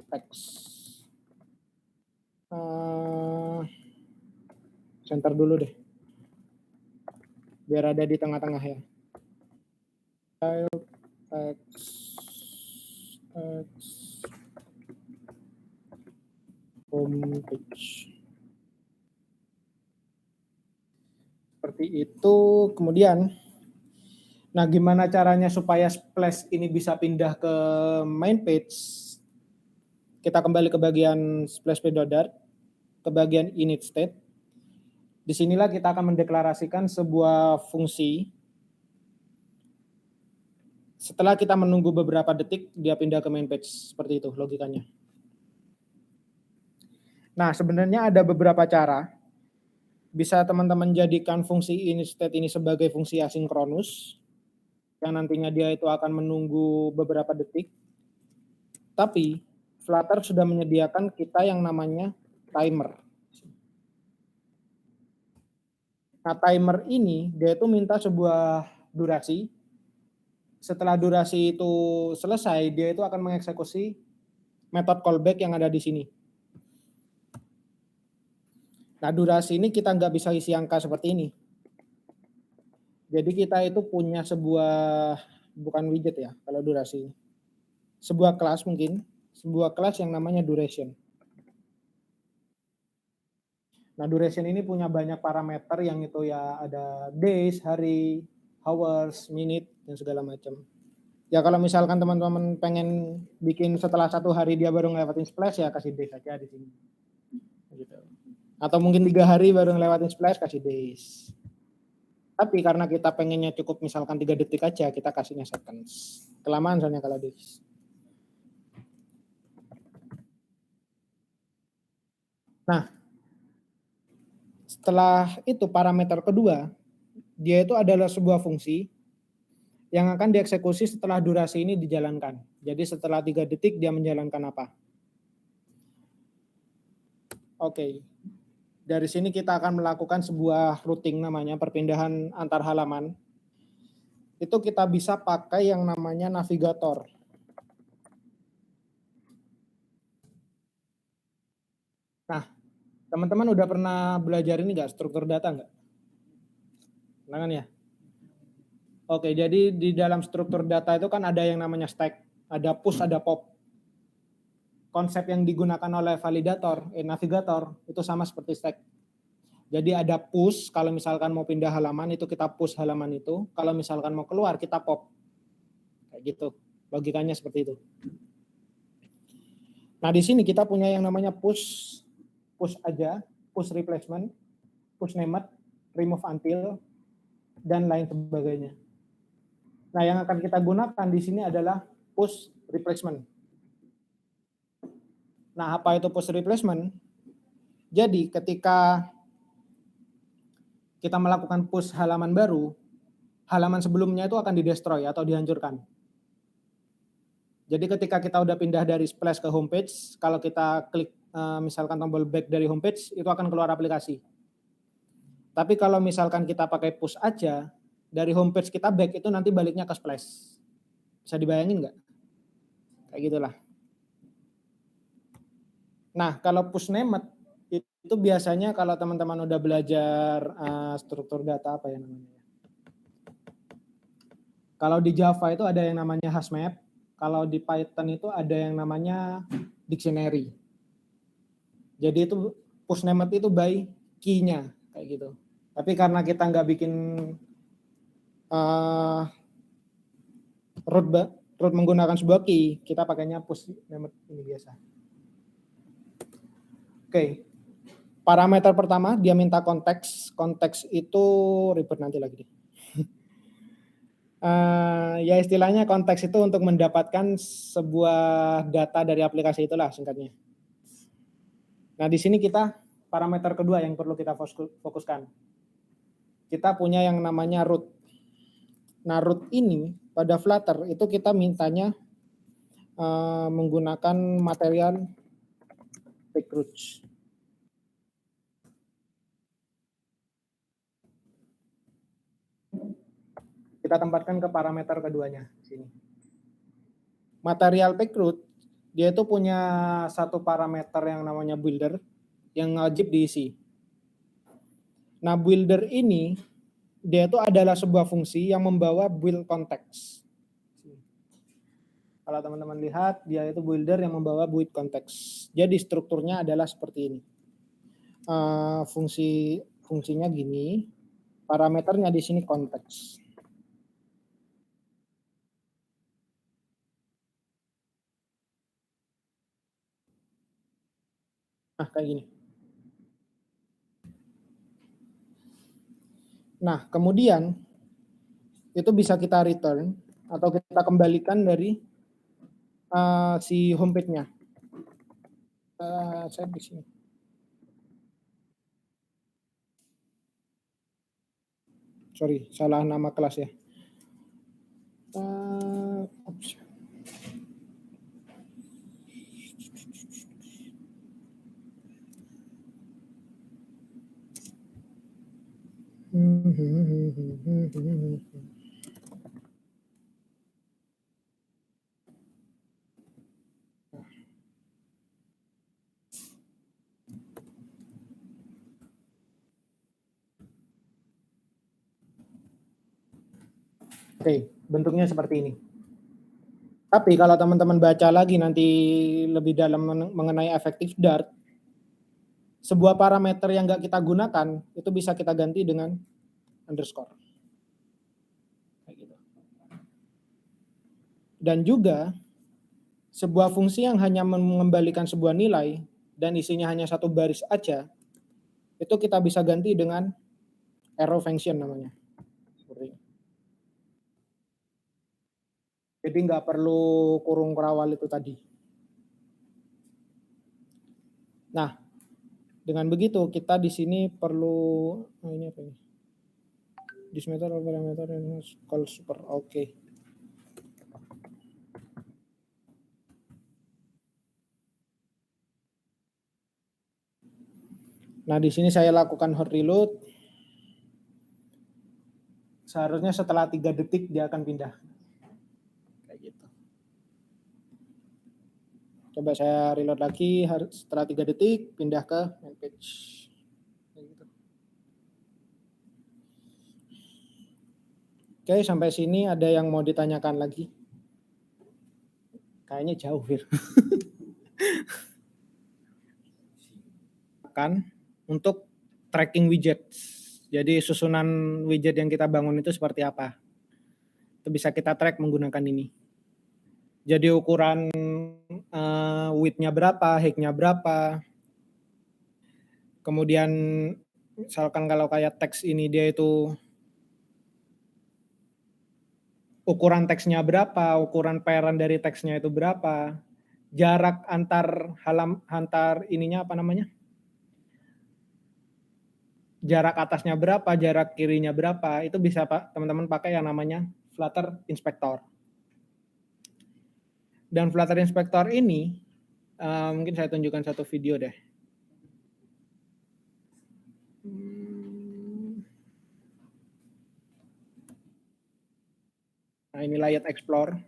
A: teks. Center dulu deh. Biar ada di tengah-tengah ya. File, text, homepage. Seperti itu. Kemudian, nah gimana caranya supaya splash ini bisa pindah ke main page? Kita kembali ke bagian splash.dart, ke bagian init state. Disinilah kita akan mendeklarasikan sebuah fungsi. Setelah kita menunggu beberapa detik, dia pindah ke main page. Seperti itu logikanya. Nah, sebenarnya ada beberapa cara. Bisa teman-teman jadikan fungsi init state ini sebagai fungsi asinkronus, yang nantinya dia itu akan menunggu beberapa detik. Tapi Flutter sudah menyediakan kita yang namanya timer. Nah, timer ini dia itu minta sebuah durasi. Setelah durasi itu selesai, dia itu akan mengeksekusi metode callback yang ada di sini. Nah, durasi ini kita nggak bisa isi angka seperti ini. Jadi kita itu punya sebuah, bukan widget ya kalau durasi. Sebuah kelas mungkin, sebuah kelas yang namanya duration. Nah, duration ini punya banyak parameter yang itu ya ada days, hari, hours, minute, dan segala macam. Ya kalau misalkan teman-teman pengen bikin setelah 1 hari dia baru ngelewatin splash, ya kasih days aja di sini. Gitu. Atau mungkin 3 hari baru ngelewatin splash, kasih days. Tapi karena kita pengennya cukup misalkan 3 detik aja, kita kasihnya seconds. Kelamaan soalnya kalau days. Nah, setelah itu parameter kedua, dia itu adalah sebuah fungsi yang akan dieksekusi setelah durasi ini dijalankan. Jadi setelah 3 detik dia menjalankan apa? Oke. Dari sini kita akan melakukan sebuah routing namanya perpindahan antar halaman. Itu kita bisa pakai yang namanya navigator. Nah, teman-teman udah pernah belajar ini nggak, struktur data nggak? Pernah kan ya? Oke, jadi di dalam struktur data itu kan ada yang namanya stack, ada push, ada pop. Konsep yang digunakan oleh validator, navigator, itu sama seperti stack. Jadi ada push, kalau misalkan mau pindah halaman itu kita push halaman itu, kalau misalkan mau keluar kita pop. Kayak gitu, logikanya seperti itu. Nah, di sini kita punya yang namanya push aja, push replacement, push named, remove until, dan lain sebagainya. Nah, yang akan kita gunakan di sini adalah push replacement. Nah, apa itu push replacement? Jadi, ketika kita melakukan push halaman baru, halaman sebelumnya itu akan didestroy atau dihancurkan. Jadi ketika kita udah pindah dari splash ke homepage, kalau kita klik misalkan tombol back dari homepage, itu akan keluar aplikasi. Tapi kalau misalkan kita pakai push aja, dari homepage kita back itu nanti baliknya ke splash. Bisa dibayangin nggak? Kayak gitulah. Nah, kalau push named itu biasanya kalau teman-teman udah belajar struktur data apa ya namanya? Kalau di Java itu ada yang namanya hashmap, kalau di Python itu ada yang namanya dictionary. Jadi itu push named itu by key-nya kayak gitu. Tapi karena kita nggak bikin root menggunakan sebuah key, kita pakainya push named ini biasa. Oke. Parameter pertama dia minta konteks. Konteks itu ribet nanti lagi. Ya istilahnya konteks itu untuk mendapatkan sebuah data dari aplikasi itulah singkatnya. Nah di sini kita parameter kedua yang perlu kita fokuskan. Kita punya yang namanya root. Nah root ini pada Flutter itu kita mintanya menggunakan material packroots. Kita tempatkan ke parameter keduanya sini. Material packroots dia itu punya satu parameter yang namanya builder yang wajib diisi. Nah, builder ini dia itu adalah sebuah fungsi yang membawa build context. Kalau teman-teman lihat, dia itu builder yang membawa build context. Jadi strukturnya adalah seperti ini. Fungsinya gini, parameternya di sini konteks. Nah, kayak gini. Nah, kemudian itu bisa kita return atau kita kembalikan dari si homepage-nya. Saya di sini. Sorry, salah nama kelas ya. Oke, bentuknya seperti ini. Tapi kalau teman-teman baca lagi nanti lebih dalam mengenai effective Dart, sebuah parameter yang nggak kita gunakan itu bisa kita ganti dengan underscore. Kayak gitu. Dan juga sebuah fungsi yang hanya mengembalikan sebuah nilai dan isinya hanya satu baris aja, itu kita bisa ganti dengan arrow function namanya. Seperti ini. Jadi nggak perlu kurung kerawal itu tadi. Nah, dengan begitu kita di sini perlu ini apa ini? This method or parameter is called super. Oke. Nah, di sini saya lakukan hot reload. Seharusnya setelah 3 detik dia akan pindah. Kayak gitu. Coba saya reload lagi, setelah 3 detik pindah ke main page. Gitu. Oke, sampai sini ada yang mau ditanyakan lagi? Kayaknya jauh, Fir. Kan untuk tracking widget. Jadi susunan widget yang kita bangun itu seperti apa? Itu bisa kita track menggunakan ini. Jadi ukuran width-nya berapa, height-nya berapa. Kemudian misalkan kalau kayak teks ini dia itu ukuran teksnya berapa, ukuran parent dari teksnya itu berapa, jarak antar ininya apa namanya? Jarak atasnya berapa, jarak kirinya berapa, itu bisa Pak teman-teman pakai yang namanya Flutter Inspector. Dan Flutter Inspector ini, mungkin saya tunjukkan satu video deh. Nah, ini layout Explore.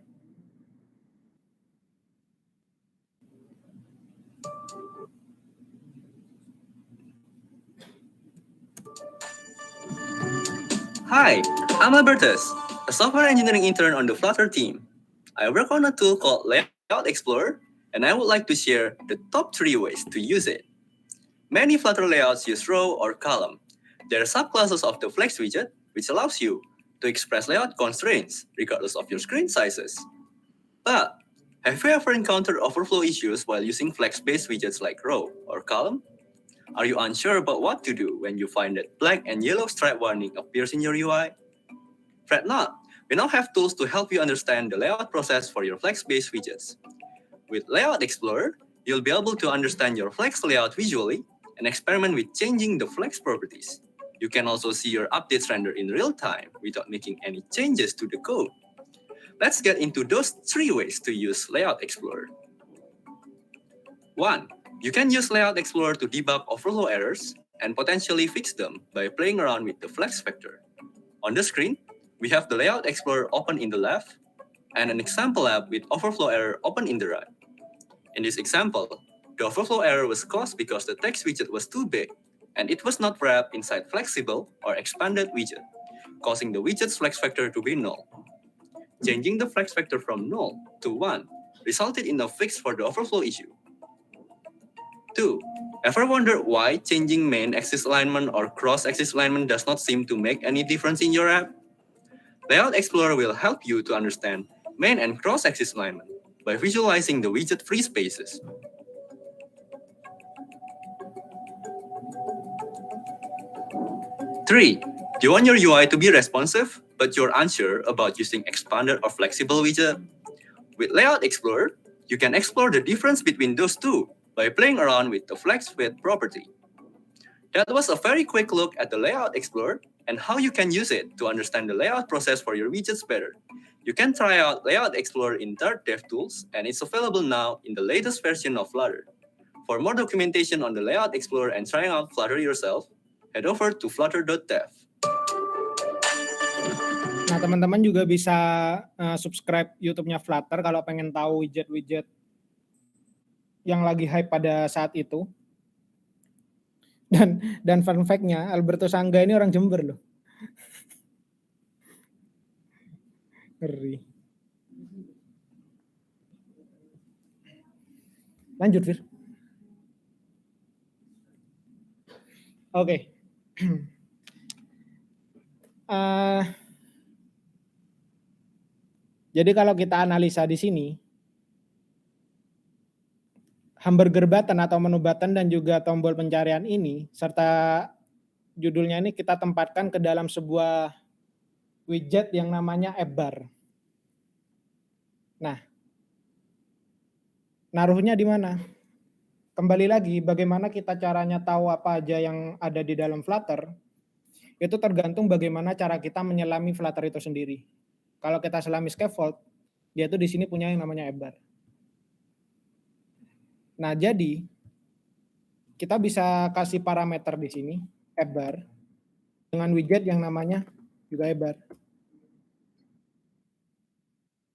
B: Hi, I'm Albertus, a software engineering intern on the Flutter team. I work on a tool called Layout Explorer, and I would like to share the top 3 ways to use it. Many Flutter layouts use row or column. There are subclasses of the Flex widget, which allows you to express layout constraints regardless of your screen sizes. But have you ever encountered overflow issues while using Flex-based widgets like row or column? Are you unsure about what to do when you find that black and yellow stripe warning appears in your UI? Fret not, we now have tools to help you understand the layout process for your Flex-based widgets. With Layout Explorer, you'll be able to understand your Flex layout visually and experiment with changing the Flex properties. You can also see your updates render in real time without making any changes to the code. Let's get into those 3 ways to use Layout Explorer. 1. You can use Layout Explorer to debug overflow errors and potentially fix them by playing around with the flex vector. On the screen, we have the Layout Explorer open in the left and an example app with overflow error open in the right. In this example, the overflow error was caused because the text widget was too big and it was not wrapped inside flexible or expanded widget, causing the widget's flex vector to be null. Changing the flex vector from null to 1 resulted in a fix for the overflow issue. 2. Ever wonder why changing main axis alignment or cross-axis alignment does not seem to make any difference in your app? Layout Explorer will help you to understand main and cross-axis alignment by visualizing the widget free spaces. 3. Do you want your UI to be responsive, but you're unsure about using expanded or flexible widget? With Layout Explorer, you can explore the difference between those two by playing around with the flex width property. That was a very quick look at the Layout Explorer and how you can use it to understand the layout process for your widgets better. You can try out Layout Explorer in Dart DevTools, and it's available now in the latest version of Flutter. For more documentation on the Layout Explorer and trying out Flutter yourself, head over to flutter.dev.
A: Nah, teman-teman juga bisa subscribe YouTube-nya Flutter kalau pengen tahu widget-widget yang lagi hype pada saat itu. Dan fun fact-nya, Alberto Sangga ini orang Jember loh. Ngeri. Lanjut, Fir. Oke. Jadi kalau kita analisa di sini, hamburger button atau menu button dan juga tombol pencarian ini, serta judulnya ini kita tempatkan ke dalam sebuah widget yang namanya app bar. Nah, naruhnya di mana? Kembali lagi, bagaimana kita caranya tahu apa aja yang ada di dalam Flutter, itu tergantung bagaimana cara kita menyelami Flutter itu sendiri. Kalau kita selami scaffold, dia tuh di sini punya yang namanya app bar. Nah, jadi kita bisa kasih parameter di sini, app bar, dengan widget yang namanya juga app bar.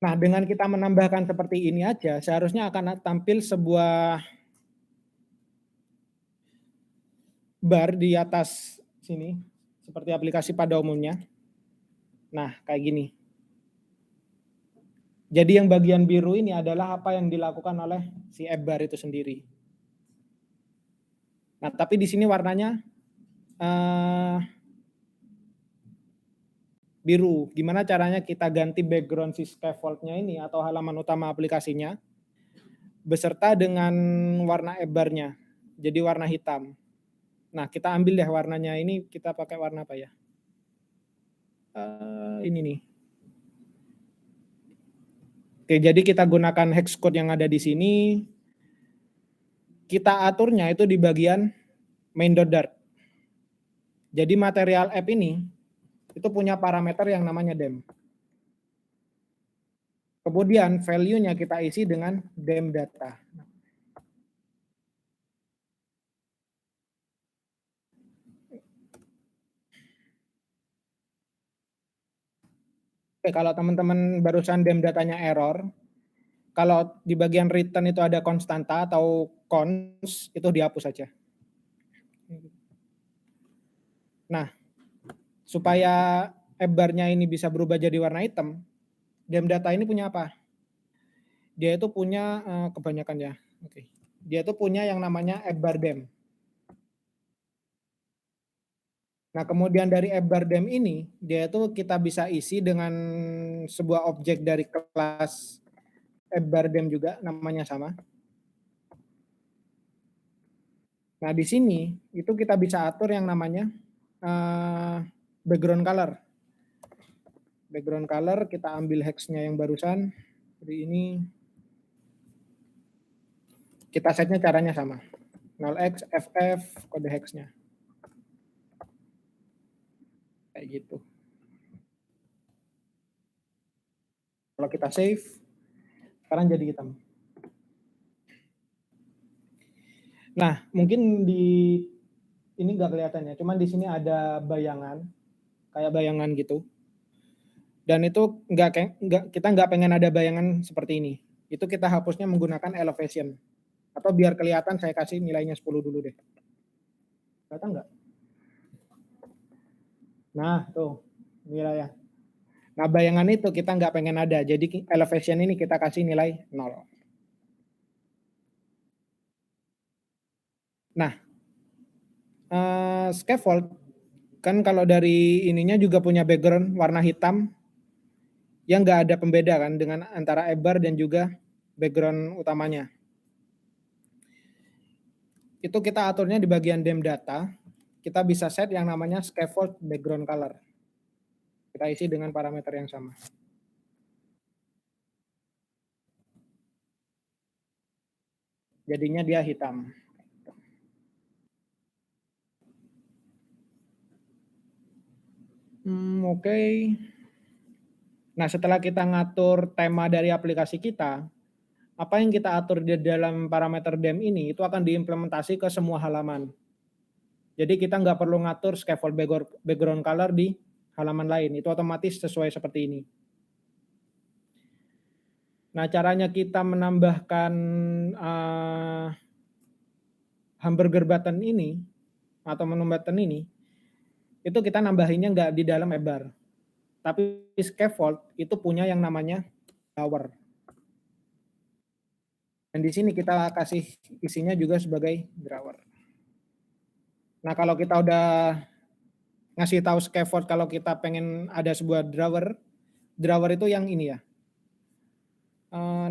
A: Nah, dengan kita menambahkan seperti ini aja, seharusnya akan tampil sebuah bar di atas sini, seperti aplikasi pada umumnya. Nah, kayak gini. Jadi yang bagian biru ini adalah apa yang dilakukan oleh si app bar itu sendiri. Nah, tapi di sini warnanya biru. Gimana caranya kita ganti background si scaffold-nya ini atau halaman utama aplikasinya beserta dengan warna app bar-nya. Jadi warna hitam. Nah, kita ambil deh warnanya ini, kita pakai warna apa ya? Ini nih. Oke, jadi kita gunakan hex code yang ada di sini. Kita aturnya itu di bagian main.dart. Jadi material app ini itu punya parameter yang namanya dem. Kemudian value-nya kita isi dengan dem data. Oke, kalau teman-teman barusan dem datanya error, kalau di bagian return itu ada konstanta atau cons, itu dihapus saja. Nah, supaya bar-nya ini bisa berubah jadi warna hitam, dem data ini punya apa? Dia itu punya kebanyakan ya. Oke. Dia itu punya yang namanya bar dem. Nah, kemudian dari bar dem ini, dia itu kita bisa isi dengan sebuah objek dari kelas bar dem juga, namanya sama. Nah, di sini itu kita bisa atur yang namanya background color. Background color kita ambil hex-nya yang barusan. Jadi ini kita setnya caranya sama. 0x ff kode hex-nya. Kayak gitu. Kalau kita save, sekarang jadi hitam. Nah, mungkin di ini nggak kelihatan ya, cuman di sini ada bayangan, kayak bayangan gitu. Dan itu kita nggak pengen ada bayangan seperti ini. Itu kita hapusnya menggunakan elevation. Atau biar kelihatan saya kasih nilainya 10 dulu deh. Kelihatan nggak? Nah, tuh nilainya. Nah, bayangan itu kita nggak pengen ada. Jadi elevation ini kita kasih nilai 0. Nah, scaffold kan kalau dari ininya juga punya background warna hitam yang nggak ada pembeda kan dengan antara bar dan juga background utamanya. Itu kita aturnya di bagian dem data. Kita bisa set yang namanya scaffold background color. Kita isi dengan parameter yang sama. Jadinya dia hitam. Oke. Nah, setelah kita ngatur tema dari aplikasi kita, apa yang kita atur di dalam parameter dem ini itu akan diimplementasi ke semua halaman. Jadi kita nggak perlu ngatur scaffold background color di halaman lain, itu otomatis sesuai seperti ini. Nah, caranya kita menambahkan hamburger button ini atau menu button ini, itu kita nambahinnya nggak di dalam bar. Tapi scaffold itu punya yang namanya drawer. Dan di sini kita kasih isinya juga sebagai drawer. Nah, kalau kita udah ngasih tahu scaffold kalau kita pengen ada sebuah drawer, drawer itu yang ini ya.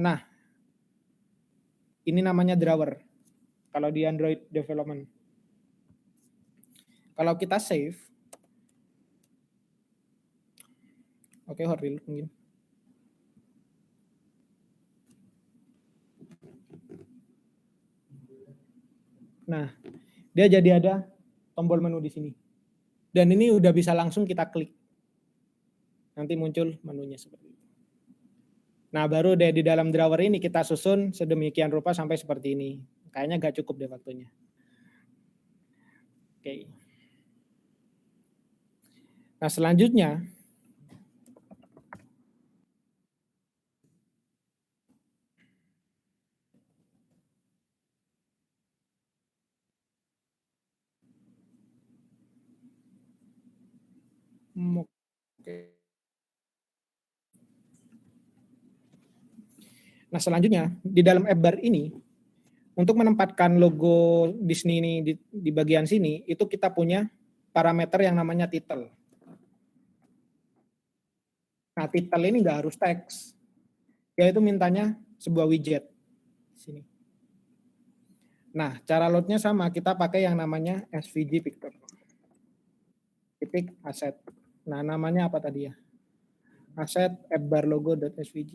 A: Nah, ini namanya drawer kalau di Android development. Kalau kita save, oke, Horil mungkin. Nah, dia jadi ada tombol menu di sini. Dan ini udah bisa langsung kita klik. Nanti muncul menunya seperti itu. Nah, baru deh di dalam drawer ini kita susun sedemikian rupa sampai seperti ini. Kayaknya nggak cukup deh waktunya. Oke. Nah, selanjutnya oke. Nah, selanjutnya di dalam app bar ini untuk menempatkan logo Disney ini di bagian sini itu kita punya parameter yang namanya title. Nah, title ini nggak harus teks. Dia itu mintanya sebuah widget. Sini. Nah, cara loadnya sama, kita pakai yang namanya SVG picture. Titik asset. Nah, namanya apa tadi ya? Asset appbarlogo.svg.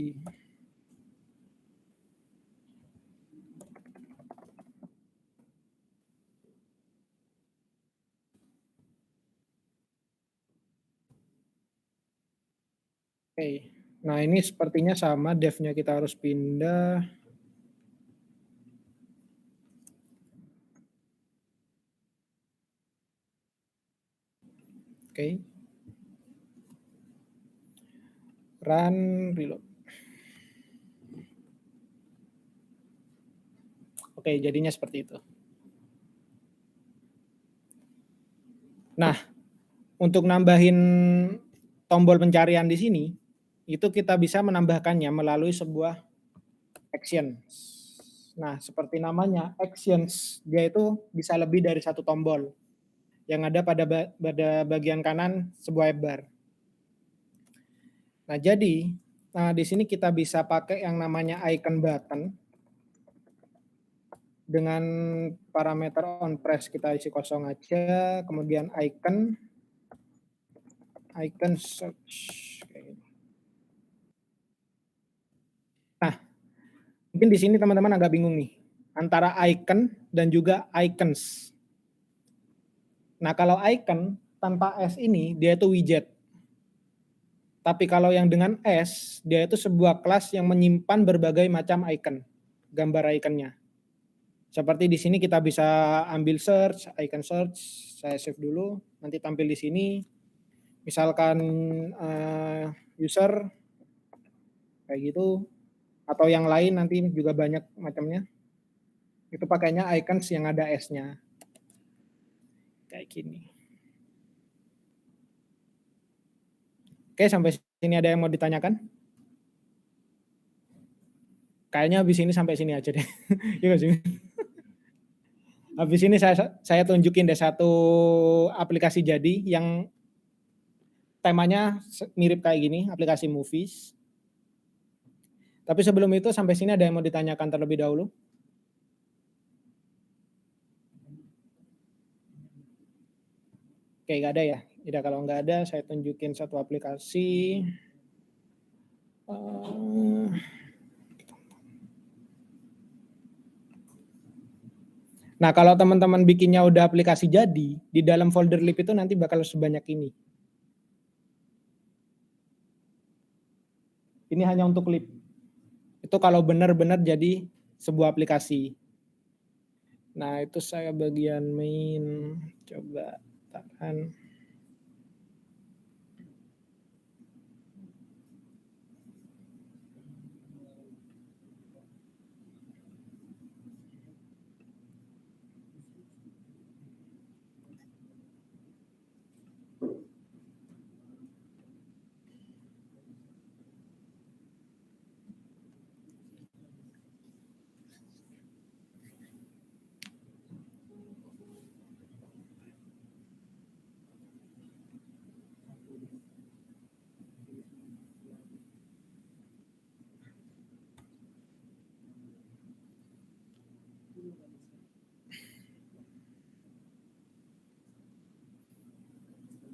A: Oke. Nah, ini sepertinya sama, dev-nya kita harus pindah. Oke. Run, reload. Oke, jadinya seperti itu. Nah, untuk nambahin tombol pencarian di sini, itu kita bisa menambahkannya melalui sebuah actions. Nah, seperti namanya, actions, dia itu bisa lebih dari satu tombol yang ada pada bagian kanan sebuah bar. Nah, jadi di sini kita bisa pakai yang namanya icon button dengan parameter on press kita isi kosong aja, kemudian icon search. Nah, mungkin di sini teman-teman agak bingung nih antara icon dan juga icons. Nah, kalau icon tanpa S ini dia itu widget. Tapi kalau yang dengan S, dia itu sebuah kelas yang menyimpan berbagai macam icon, gambar iconnya. Seperti di sini kita bisa ambil search, icon search, saya save dulu, nanti tampil di sini. Misalkan user kayak gitu, atau yang lain nanti juga banyak macamnya. Itu pakainya icons yang ada S-nya. Kayak gini. Oke, sampai sini ada yang mau ditanyakan? Kayaknya habis ini sampai sini aja deh. Iya sih. Habis ini saya tunjukin deh satu aplikasi jadi yang temanya mirip kayak gini, aplikasi movies. Tapi sebelum itu sampai sini ada yang mau ditanyakan terlebih dahulu? Oke, nggak ada ya. Tidak, kalau nggak ada saya tunjukin satu aplikasi. Nah, kalau teman-teman bikinnya udah aplikasi jadi, di dalam folder lib itu nanti bakal sebanyak ini. Ini hanya untuk lib. Itu kalau benar-benar jadi sebuah aplikasi. Nah, itu saya bagian main. Coba tahan.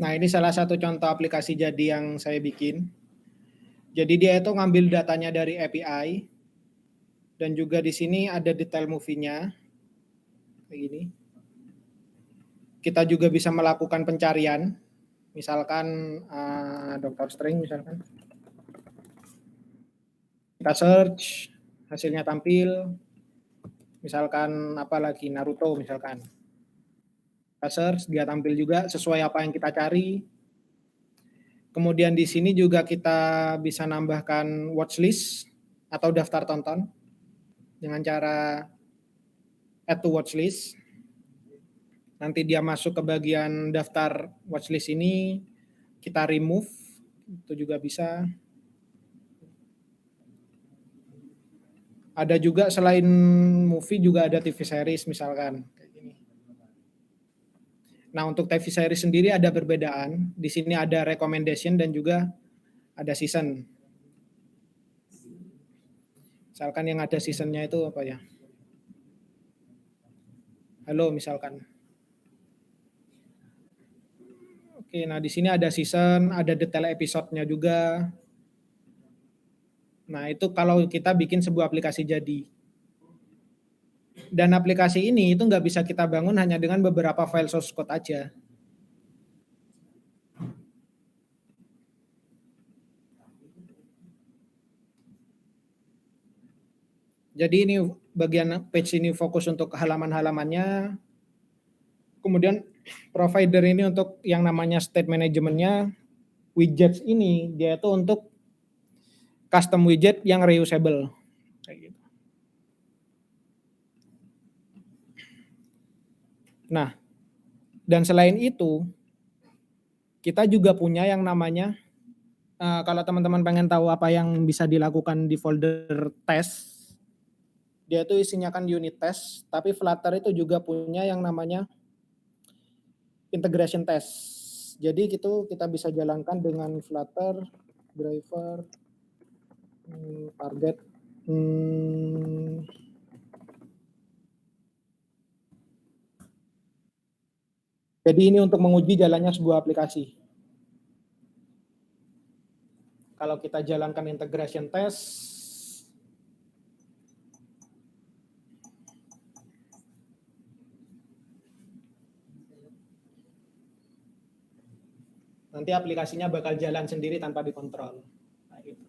A: Nah, ini salah satu contoh aplikasi jadi yang saya bikin. Jadi dia itu ngambil datanya dari API, dan juga di sini ada detail movie-nya, kayak gini. Kita juga bisa melakukan pencarian, misalkan Dr. Strange misalkan. Kita search, hasilnya tampil, misalkan apa lagi, Naruto misalkan. Kita search, dia tampil juga sesuai apa yang kita cari. Kemudian di sini juga kita bisa nambahkan watchlist atau daftar tonton dengan cara add to watchlist. Nanti dia masuk ke bagian daftar watchlist ini, kita remove, itu juga bisa. Ada juga selain movie juga ada TV series misalkan. Nah, untuk TV series sendiri ada perbedaan. Di sini ada recommendation dan juga ada season. Misalkan yang ada seasonnya itu apa ya? Halo misalkan. Oke, nah di sini ada season, ada detail episodenya juga. Nah, itu kalau kita bikin sebuah aplikasi jadi. Dan aplikasi ini itu nggak bisa kita bangun hanya dengan beberapa file source code aja. Jadi ini bagian page ini fokus untuk halaman-halamannya. Kemudian provider ini untuk yang namanya state manajemennya. Widgets ini dia itu untuk custom widget yang reusable. Kayak gitu. Nah, dan selain itu, kita juga punya yang namanya, kalau teman-teman pengen tahu apa yang bisa dilakukan di folder test, dia itu isinya kan unit test, tapi Flutter itu juga punya yang namanya integration test. Jadi itu kita bisa jalankan dengan Flutter, driver, target, jadi ini untuk menguji jalannya sebuah aplikasi. Kalau kita jalankan integration test, nanti aplikasinya bakal jalan sendiri tanpa dikontrol. Nah, gitu.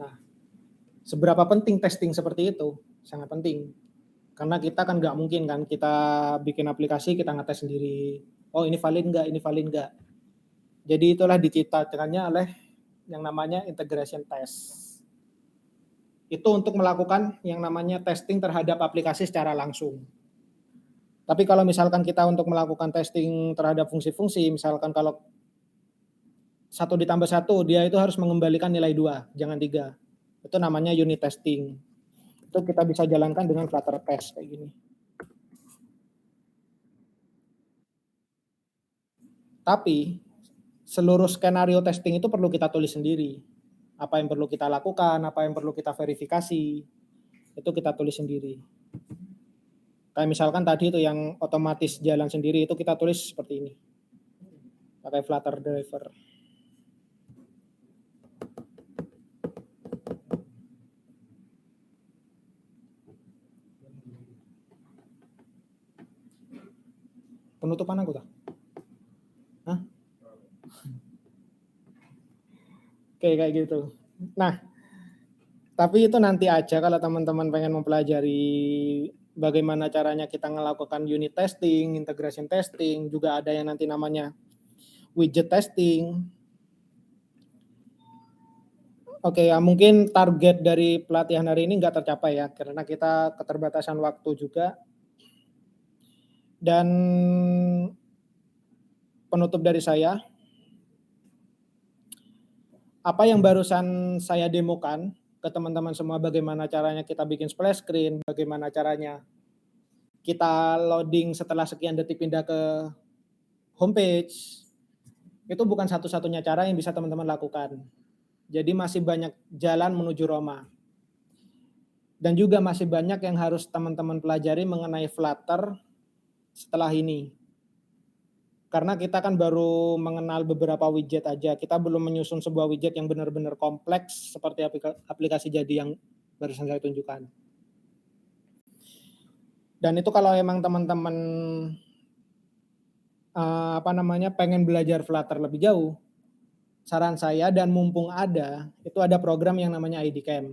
A: Nah, seberapa penting testing seperti itu? Sangat penting. Karena kita kan nggak mungkin kan kita bikin aplikasi kita ngetes sendiri. Oh ini valid nggak, ini valid nggak. Jadi itulah diciptakannya oleh yang namanya integration test. Itu untuk melakukan yang namanya testing terhadap aplikasi secara langsung. Tapi kalau misalkan kita untuk melakukan testing terhadap fungsi-fungsi, misalkan kalau 1 ditambah 1, dia itu harus mengembalikan nilai 2, jangan 3. Itu namanya unit testing. Itu kita bisa jalankan dengan Flutter test kayak gini. Tapi seluruh skenario testing itu perlu kita tulis sendiri. Apa yang perlu kita lakukan, apa yang perlu kita verifikasi, itu kita tulis sendiri. Kayak misalkan tadi itu yang otomatis jalan sendiri itu kita tulis seperti ini. Pakai Flutter driver. Penutupan aku tak? Hah? Oke, kayak gitu. Nah, tapi itu nanti aja kalau teman-teman pengen mempelajari bagaimana caranya kita melakukan unit testing, integration testing, juga ada yang nanti namanya widget testing. Oke ya, mungkin target dari pelatihan hari ini nggak tercapai ya, karena kita keterbatasan waktu juga. Dan penutup dari saya, apa yang barusan saya demokan ke teman-teman semua, bagaimana caranya kita bikin splash screen, bagaimana caranya kita loading setelah sekian detik pindah ke homepage, itu bukan satu-satunya cara yang bisa teman-teman lakukan. Jadi masih banyak jalan menuju Roma. Dan juga masih banyak yang harus teman-teman pelajari mengenai Flutter setelah ini. Karena kita kan baru mengenal beberapa widget aja, kita belum menyusun sebuah widget yang benar-benar kompleks seperti aplikasi jadi yang barusan saya tunjukkan. Dan itu kalau emang teman-teman pengen belajar Flutter lebih jauh, saran saya dan mumpung ada, itu ada program yang namanya IDCamp.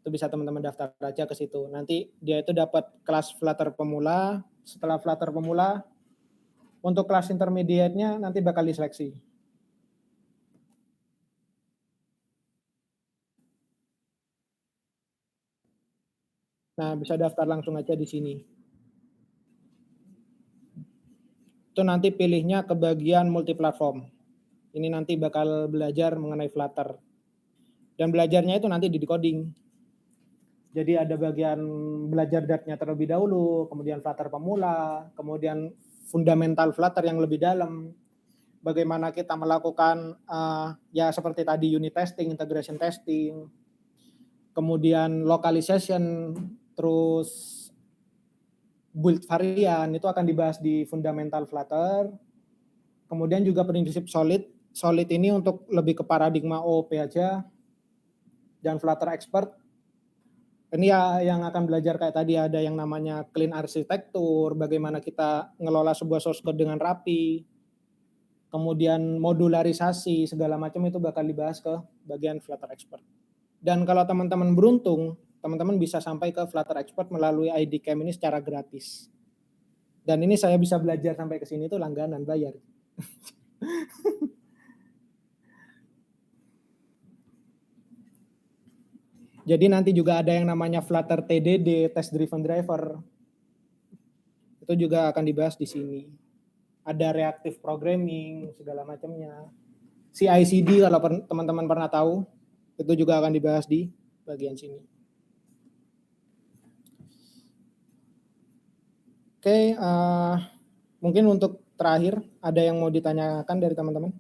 A: Itu bisa teman-teman daftar aja ke situ. Nanti dia itu dapat kelas Flutter pemula, setelah Flutter pemula, untuk kelas intermediate-nya nanti bakal diseleksi. Nah, bisa daftar langsung aja di sini. Itu nanti pilihnya ke bagian multiplatform. Ini nanti bakal belajar mengenai Flutter. Dan belajarnya itu nanti di decoding. Jadi ada bagian belajar Dart-nya terlebih dahulu, kemudian Flutter pemula, kemudian fundamental Flutter yang lebih dalam. Bagaimana kita melakukan ya seperti tadi unit testing, integration testing, kemudian localization, terus build varian, itu akan dibahas di fundamental Flutter. Kemudian juga prinsip solid. Solid ini untuk lebih ke paradigma OOP aja. Dan Flutter expert. Ini ya yang akan belajar kayak tadi, ada yang namanya clean arsitektur, bagaimana kita ngelola sebuah source code dengan rapi, kemudian modularisasi, segala macam itu bakal dibahas ke bagian Flutter Expert. Dan kalau teman-teman beruntung, teman-teman bisa sampai ke Flutter Expert melalui ID Camp ini secara gratis. Dan ini saya bisa belajar sampai ke sini itu langganan, bayar. Jadi nanti juga ada yang namanya Flutter TDD, Test Driven Driver. Itu juga akan dibahas di sini. Ada reactive programming, segala macamnya. CI/CD kalau teman-teman pernah tahu, itu juga akan dibahas di bagian sini. Oke, mungkin untuk terakhir, ada yang mau ditanyakan dari teman-teman?